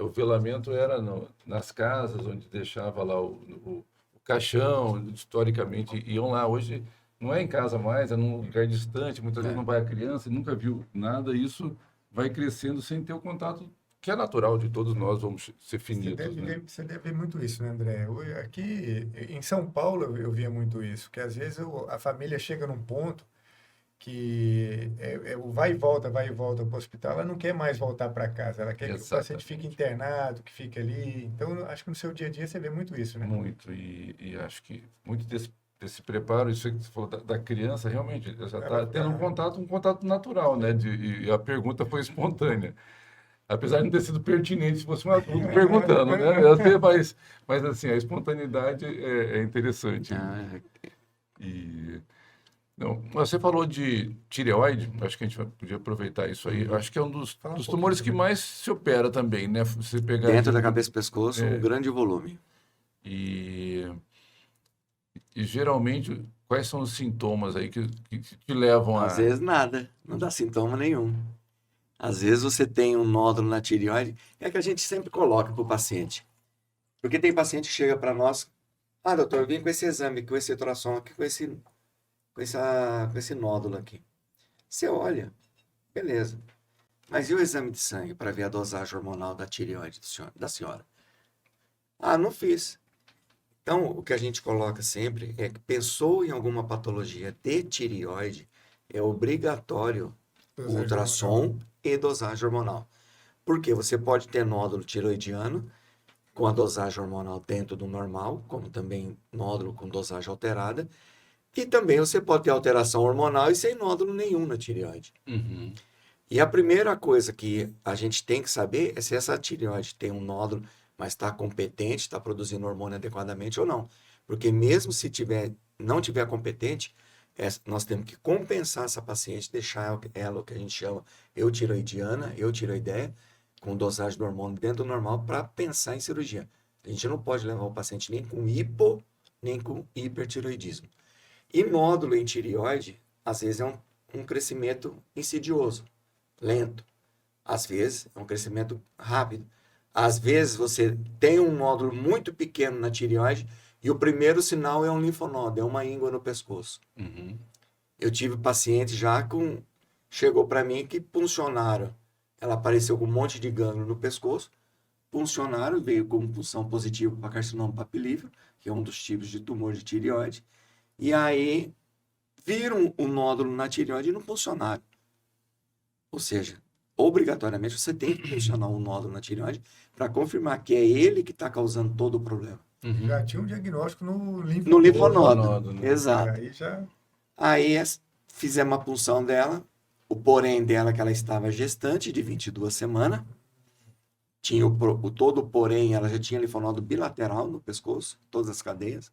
o velamento era nas casas onde deixava lá o caixão, historicamente iam lá. Hoje não é em casa mais, é num lugar distante, muitas vezes não vai a criança, nunca viu nada, e isso vai crescendo sem ter o contato que é natural de todos nós, vamos ser finitos, né? Você deve ver muito isso, né, André? Aqui em São Paulo eu via muito isso, que às vezes a família chega num ponto que o vai e volta para o hospital, ela não quer mais voltar para casa, ela quer que o paciente fique Exatamente. internado, que fique ali. Então, acho que no seu dia a dia você vê muito isso, né? Muito, e acho que muito desse preparo, isso aí que você falou da criança, realmente, já está tendo um contato natural, né? E a pergunta foi espontânea. Apesar de não ter sido pertinente se fosse um adulto perguntando, né? Mas assim, a espontaneidade é interessante. Ah, E, não, você falou de tireoide, acho que a gente podia aproveitar isso aí. Acho que é um dos Fala um tumores que pouquinho mais se opera também, né? Você pegar dentro da cabeça e pescoço, um É. grande volume. e, e geralmente, quais são os sintomas aí que te levam Às a... vezes nada, não dá sintoma nenhum. Às vezes você tem um nódulo na tireoide, é que a gente sempre coloca para o paciente. Porque tem paciente que chega para nós, doutor, eu vim com esse exame, com esse ultrassom aqui, com esse nódulo aqui. Você olha, beleza. Mas e o exame de sangue para ver a dosagem hormonal da tireoide da senhora? Não fiz. Então, o que a gente coloca sempre é que pensou em alguma patologia de tireoide, é obrigatório o Dosagem ultrassom hormonal. e dosagem hormonal. Porque você pode ter nódulo tiroidiano com a dosagem hormonal dentro do normal, como também nódulo com dosagem alterada, e também você pode ter alteração hormonal e sem nódulo nenhum na tireoide. Uhum. E a primeira coisa que a gente tem que saber é se essa tireoide tem um nódulo, mas está competente, está produzindo hormônio adequadamente ou não. Porque mesmo se não tiver competente, nós temos que compensar essa paciente, deixar ela o que a gente chama eutiroidiana, eutiroideia, com dosagem do hormônio dentro do normal para pensar em cirurgia. A gente não pode levar o paciente nem com hipo nem com hipertireoidismo. E nódulo em tireoide, às vezes é um crescimento insidioso, lento. Às vezes é um crescimento rápido. Às vezes você tem um nódulo muito pequeno na tireoide e o primeiro sinal é um linfonodo, é uma íngua no pescoço. Uhum. Eu tive pacientes já com... Chegou para mim que puncionaram. Ela apareceu com um monte de gânglio no pescoço. Puncionaram, veio com punção positiva para carcinoma papilífero, que é um dos tipos de tumor de tireoide. E aí viram o nódulo na tireoide e não puncionaram. Ou seja, obrigatoriamente você tem que puncionar um nódulo na tireoide para confirmar que é ele que está causando todo o problema. Uhum. Já tinha um diagnóstico no linfonodo. No linfonodo, Linfonodo, né? exato. Aí já... Aí fizemos a punção dela, o porém dela que ela estava gestante de 22 semanas, tinha todo o porém, ela já tinha linfonodo bilateral no pescoço, todas as cadeias.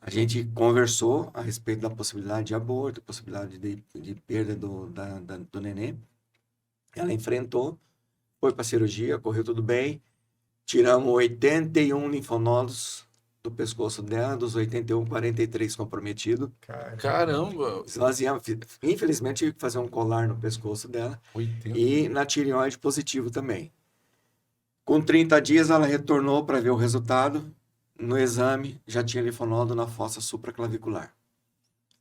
A gente conversou a respeito da possibilidade de aborto, possibilidade de perda do neném. Ela enfrentou, foi para a cirurgia, correu tudo bem. Tiramos 81 linfonodos do pescoço dela, dos 81, 43 comprometidos. Caramba! Esvaziamos, infelizmente, tive que fazer um colar no pescoço dela. 80. E na tireoide positivo também. Com 30 dias, ela retornou para ver o resultado. No exame, já tinha linfonodo na fossa supraclavicular.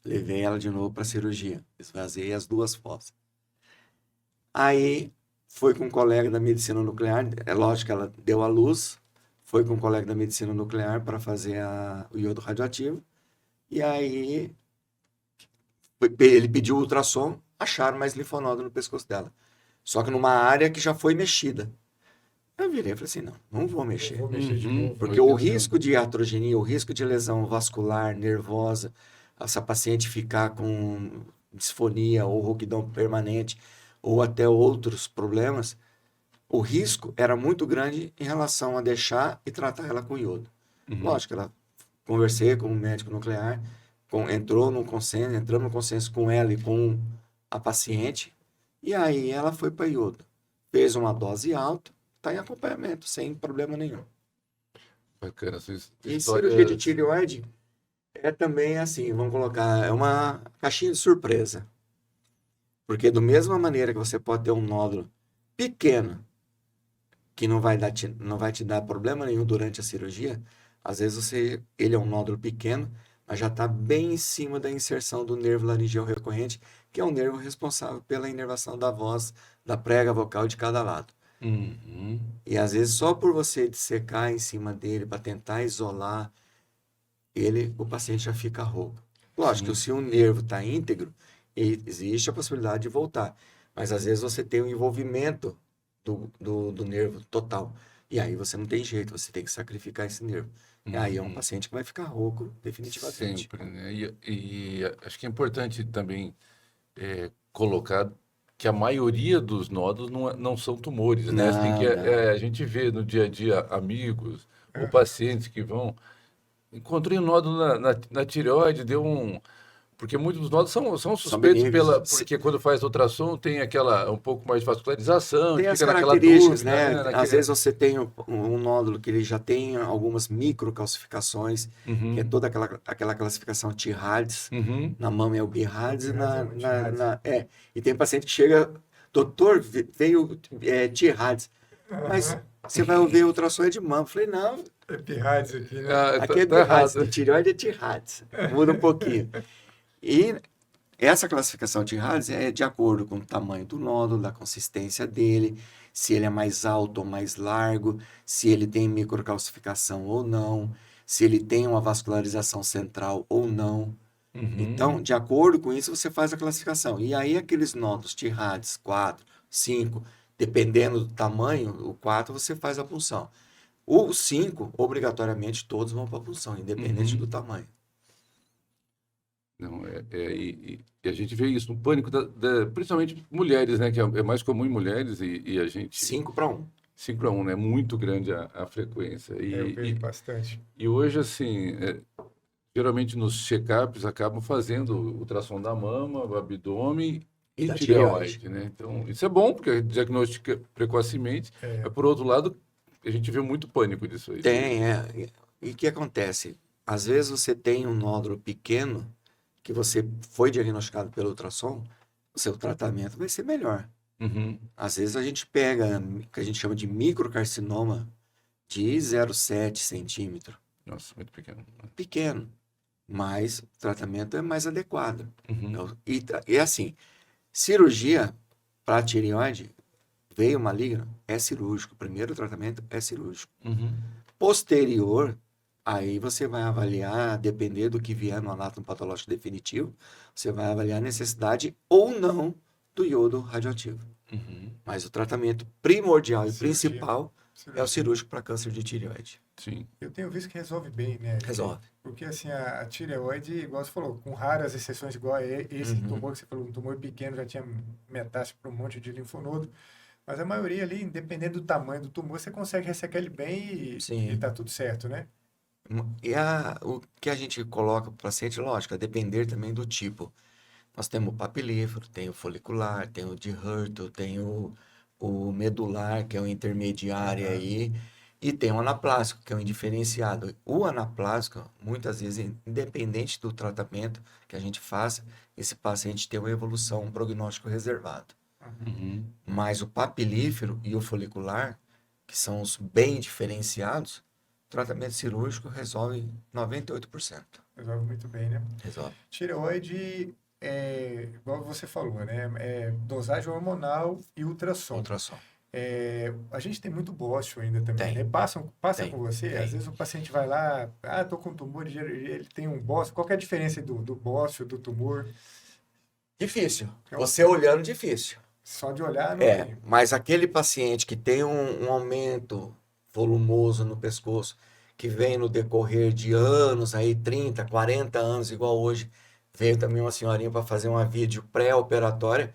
Levei ela de novo para a cirurgia. Esvaziei as duas fossas. Aí, foi com um colega da medicina nuclear. É lógico que ela deu à luz. Foi com um colega da medicina nuclear para fazer o iodo radioativo. E aí, ele pediu ultrassom. Acharam mais linfonodo no pescoço dela. Só que numa área que já foi mexida. Eu virei e falei assim, não vou mexer. Vou mexer de novo. Porque o risco de iatrogenia, o risco de lesão vascular, nervosa, essa paciente ficar com disfonia ou rouquidão permanente, ou até outros problemas, o risco era muito grande em relação a deixar e tratar ela com iodo. Lógico, conversei com o médico nuclear, entramos no consenso com ela e com a paciente, e aí ela foi para iodo. Fez uma dose alta, está em acompanhamento, sem problema nenhum. Bacana essa E história. cirurgia de tireoide é também assim, vamos colocar, é uma caixinha de surpresa. Porque da mesma maneira que você pode ter um nódulo pequeno, que não vai te dar problema nenhum durante a cirurgia, às vezes ele é um nódulo pequeno, mas já está bem em cima da inserção do nervo laringeal recorrente, que é o nervo responsável pela inervação da voz, da prega vocal de cada lado. Uhum. E às vezes só por você dissecar em cima dele para tentar isolar ele, o paciente já fica rouco. Lógico que se o nervo está íntegro, existe a possibilidade de voltar. Mas às vezes você tem um envolvimento do nervo total. E aí você não tem jeito, você tem que sacrificar esse nervo. E aí é um paciente que vai ficar rouco definitivamente. Sempre, né? E acho que é importante também colocar que a maioria dos nódulos não são tumores, né? Assim, Não. a gente vê no dia a dia amigos ou pacientes que vão... Encontrei um nódulo na tireoide, deu um... Porque muitos dos nódulos são suspeitos benignos. porque quando faz ultrassom tem um pouco mais de vascularização, Tem que as fica naquela características, dúvida, né? Às vezes você tem um nódulo que ele já tem algumas microcalcificações, que é toda aquela classificação T-RADS. Uhum. Na mama é o B-RADS e T-RADS. E tem paciente que chega, doutor, veio T-RADS. Mas você vai ver o ultrassom é de mama. Eu falei, não, É P-RADS aqui, né? aqui é tá T-RADS, errado. de tireoide é T-RADS. Muda um pouquinho. E essa classificação de RADS é de acordo com o tamanho do nódulo, da consistência dele, se ele é mais alto ou mais largo, se ele tem microcalcificação ou não, se ele tem uma vascularização central ou não. Então, de acordo com isso, você faz a classificação. E aí, aqueles nódulos T-RADS 4, 5, dependendo do tamanho, o 4 você faz a punção. O 5, obrigatoriamente, todos vão para a punção, independente do tamanho. Não, e a gente vê isso no pânico, principalmente mulheres, né? Que é mais comum em mulheres e a gente... 5 para 1. 5 para 1, né? Muito grande a frequência. Eu vejo bastante. E hoje, assim, geralmente nos check-ups acabam fazendo ultrassom da mama, do abdômen e da tireoide, né? Então, isso é bom, porque diagnostica precocemente. Mas, por outro lado, a gente vê muito pânico disso aí. Tem, E o que acontece? às vezes você tem um nódulo pequeno que você foi diagnosticado pelo ultrassom, o seu tratamento vai ser melhor. Uhum. Às vezes a gente pega o que a gente chama de microcarcinoma de 0,7 centímetro. Nossa, muito pequeno. Pequeno, mas o tratamento é mais adequado. Uhum. E assim, cirurgia para tireoide, veio maligno, é cirúrgico. O primeiro tratamento é cirúrgico. Uhum. Posterior, aí você vai avaliar, depender do que vier no anátomo patológico definitivo, você vai avaliar a necessidade ou não do iodo radioativo. Uhum. Mas o tratamento primordial e Cirurgia. principal é o cirúrgico para câncer de tireoide. Sim. Eu tenho visto que resolve bem, né? Resolve. Porque assim, a tireoide, igual você falou, com raras exceções, igual a esse Uhum. tumor que você falou, um tumor pequeno já tinha metástase para um monte de linfonodo. Mas a maioria ali, independente do tamanho do tumor, você consegue ressecar ele bem Sim. e tá tudo certo, né? E o que a gente coloca para o paciente, lógico, a depender também do tipo. Nós temos o papilífero, tem o folicular, tem o de Hürtel, tem o medular, que é o intermediário Aham. aí, e tem o anaplásico, que é o indiferenciado. O anaplásico, muitas vezes, independente do tratamento que a gente faça, esse paciente tem uma evolução, um prognóstico reservado. Uhum. Mas o papilífero e o folicular, que são os bem diferenciados, o tratamento cirúrgico resolve 98%. Resolve muito bem, né? Resolve. Tireoide igual você falou, né? É dosagem hormonal e ultrassom. Ultrassom. A gente tem muito bócio ainda também, Tem. né? Passa Tem. com você, Tem. às vezes o paciente vai lá, tô com tumor, ele tem um bócio. Qual que é a diferença do bócio, do tumor? Difícil. Você olhando, difícil. Só de olhar não tem. Mas aquele paciente que tem um aumento volumoso no pescoço, que vem no decorrer de anos, aí 30, 40 anos, igual hoje, veio também uma senhorinha para fazer uma vídeo pré-operatória,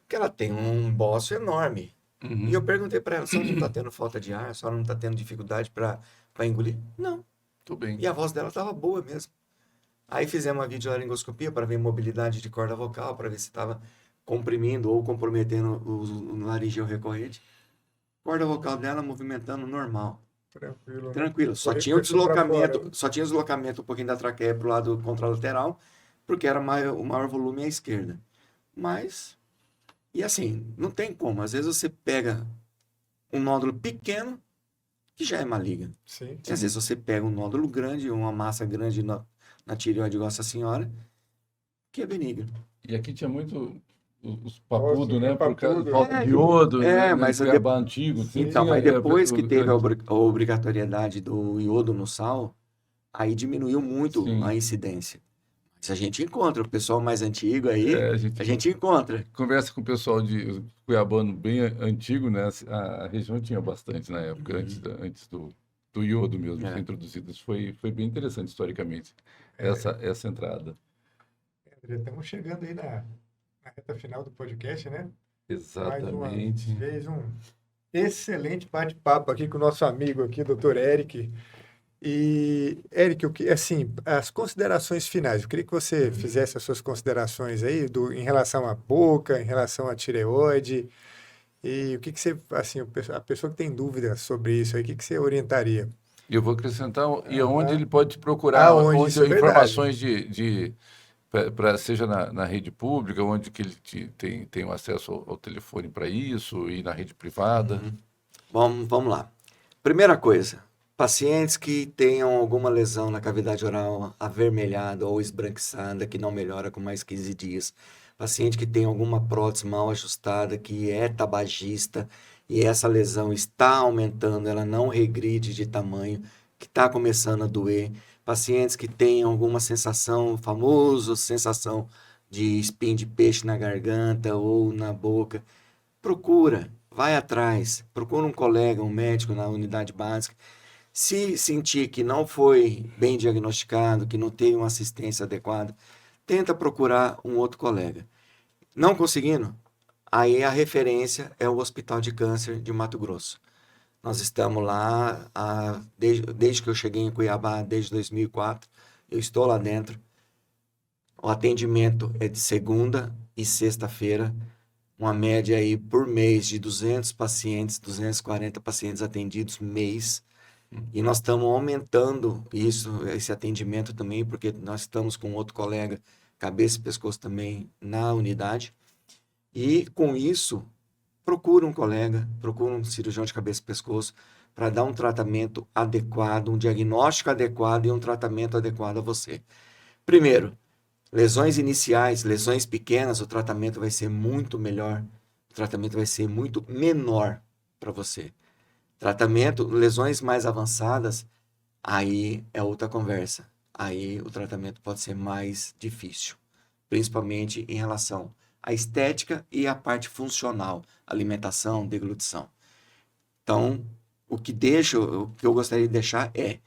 que ela tem um bócio enorme. Uhum. E eu perguntei para ela, a senhora não está tendo falta de ar? A senhora não está tendo dificuldade para engolir? Não. Tudo bem. E a voz dela estava boa mesmo. Aí fizemos uma videolaringoscopia para ver mobilidade de corda vocal, para ver se estava comprimindo ou comprometendo o laringeu recorrente. Corda vocal dela movimentando normal. Tranquilo, né? Tranquilo. Só tinha o deslocamento um pouquinho da traqueia para o lado contralateral, porque era o maior volume à esquerda. Mas, e assim, não tem como. Às vezes você pega um nódulo pequeno, que já é maligno. Sim. E às vezes você pega um nódulo grande, uma massa grande na tireoide igual essa senhora, que é benigno. E aqui tinha muito os papudos, Nossa, né? Por causa papudo. falta de iodo, né? mas Cuiabá antigo. Então, mas depois que teve a obrigatoriedade do iodo no sal, aí diminuiu muito Sim. a incidência. Se a gente encontra o pessoal mais antigo aí, a gente encontra. Conversa com o pessoal de cuiabano bem antigo, né? A região tinha bastante na época, antes do iodo mesmo ser introduzido. Isso foi bem interessante historicamente, essa entrada. André, estamos chegando aí na reta final do podcast, né? Exatamente. Mais uma vez um excelente bate-papo aqui com o nosso amigo aqui, Dr. Eric. E, Eric, assim, as considerações finais, eu queria que você fizesse as suas considerações aí em relação à boca, em relação à tireoide, e o que você, assim, a pessoa que tem dúvida sobre isso aí, o que você orientaria? Eu vou acrescentar, e onde ele pode procurar Aonde, isso é informações seja na rede pública, onde que ele tem o acesso ao telefone para isso, e na rede privada. Vamos lá. Primeira coisa, pacientes que tenham alguma lesão na cavidade oral avermelhada ou esbranquiçada, que não melhora com mais 15 dias. Paciente que tem alguma prótese mal ajustada, que é tabagista, e essa lesão está aumentando, ela não regride de tamanho, que está começando a doer. Pacientes que têm alguma sensação, famosa sensação de espinho de peixe na garganta ou na boca, procura, vai atrás, procura um colega, um médico na unidade básica. Se sentir que não foi bem diagnosticado, que não teve uma assistência adequada, tenta procurar um outro colega. Não conseguindo, aí a referência é o Hospital de Câncer de Mato Grosso. Nós estamos lá desde que eu cheguei em Cuiabá, desde 2004, eu estou lá dentro. O atendimento é de segunda e sexta-feira, uma média aí por mês de 200 pacientes, 240 pacientes atendidos mês. E nós estamos aumentando esse atendimento também, porque nós estamos com outro colega, cabeça e pescoço também, na unidade. E com isso, procura um colega, procura um cirurgião de cabeça e pescoço para dar um tratamento adequado, um diagnóstico adequado e um tratamento adequado a você. Primeiro, lesões iniciais, lesões pequenas, o tratamento vai ser muito melhor, o tratamento vai ser muito menor para você. Tratamento, lesões mais avançadas, aí é outra conversa. Aí o tratamento pode ser mais difícil, principalmente em relação à estética e à parte funcional, alimentação, deglutição. Então, o que eu gostaria de deixar é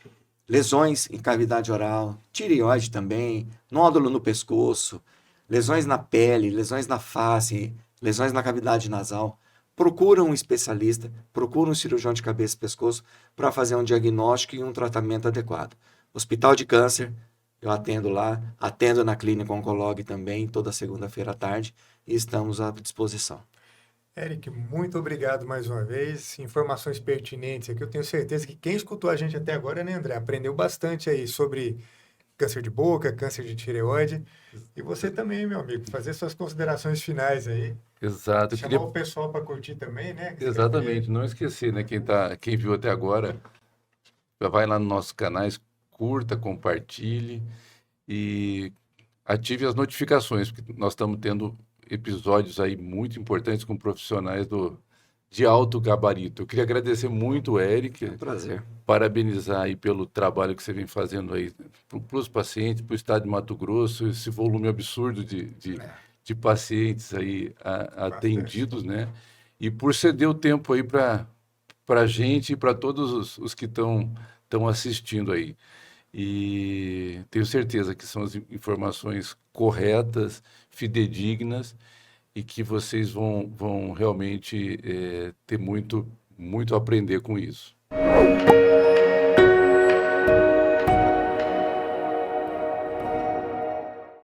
lesões em cavidade oral, tireoide também, nódulo no pescoço, lesões na pele, lesões na face, lesões na cavidade nasal. Procura um especialista, procura um cirurgião de cabeça e pescoço para fazer um diagnóstico e um tratamento adequado. Hospital de Câncer, eu atendo lá, atendo na Clínica Oncolog também, toda segunda-feira à tarde, e estamos à disposição. Eric, muito obrigado mais uma vez. Informações pertinentes aqui. Eu tenho certeza que quem escutou a gente até agora, né, André? Aprendeu bastante aí sobre câncer de boca, câncer de tireoide. E você também, meu amigo, fazer suas considerações finais aí. Exato. Eu Chamar queria... o pessoal para curtir também, né? Exatamente, não esquecer, né? Quem viu até agora, já vai lá nos nossos canais, curta, compartilhe e ative as notificações, porque nós estamos tendo episódios aí muito importantes com profissionais de alto gabarito. Eu queria agradecer muito o Eric, É um prazer. parabenizar aí pelo trabalho que você vem fazendo aí para os pacientes, para o estado de Mato Grosso, esse volume absurdo de pacientes aí atendidos, né? E por ceder o tempo aí para a gente e para todos os que estão assistindo aí. E tenho certeza que são as informações corretas, fidedignas e que vocês vão realmente ter muito a aprender com isso.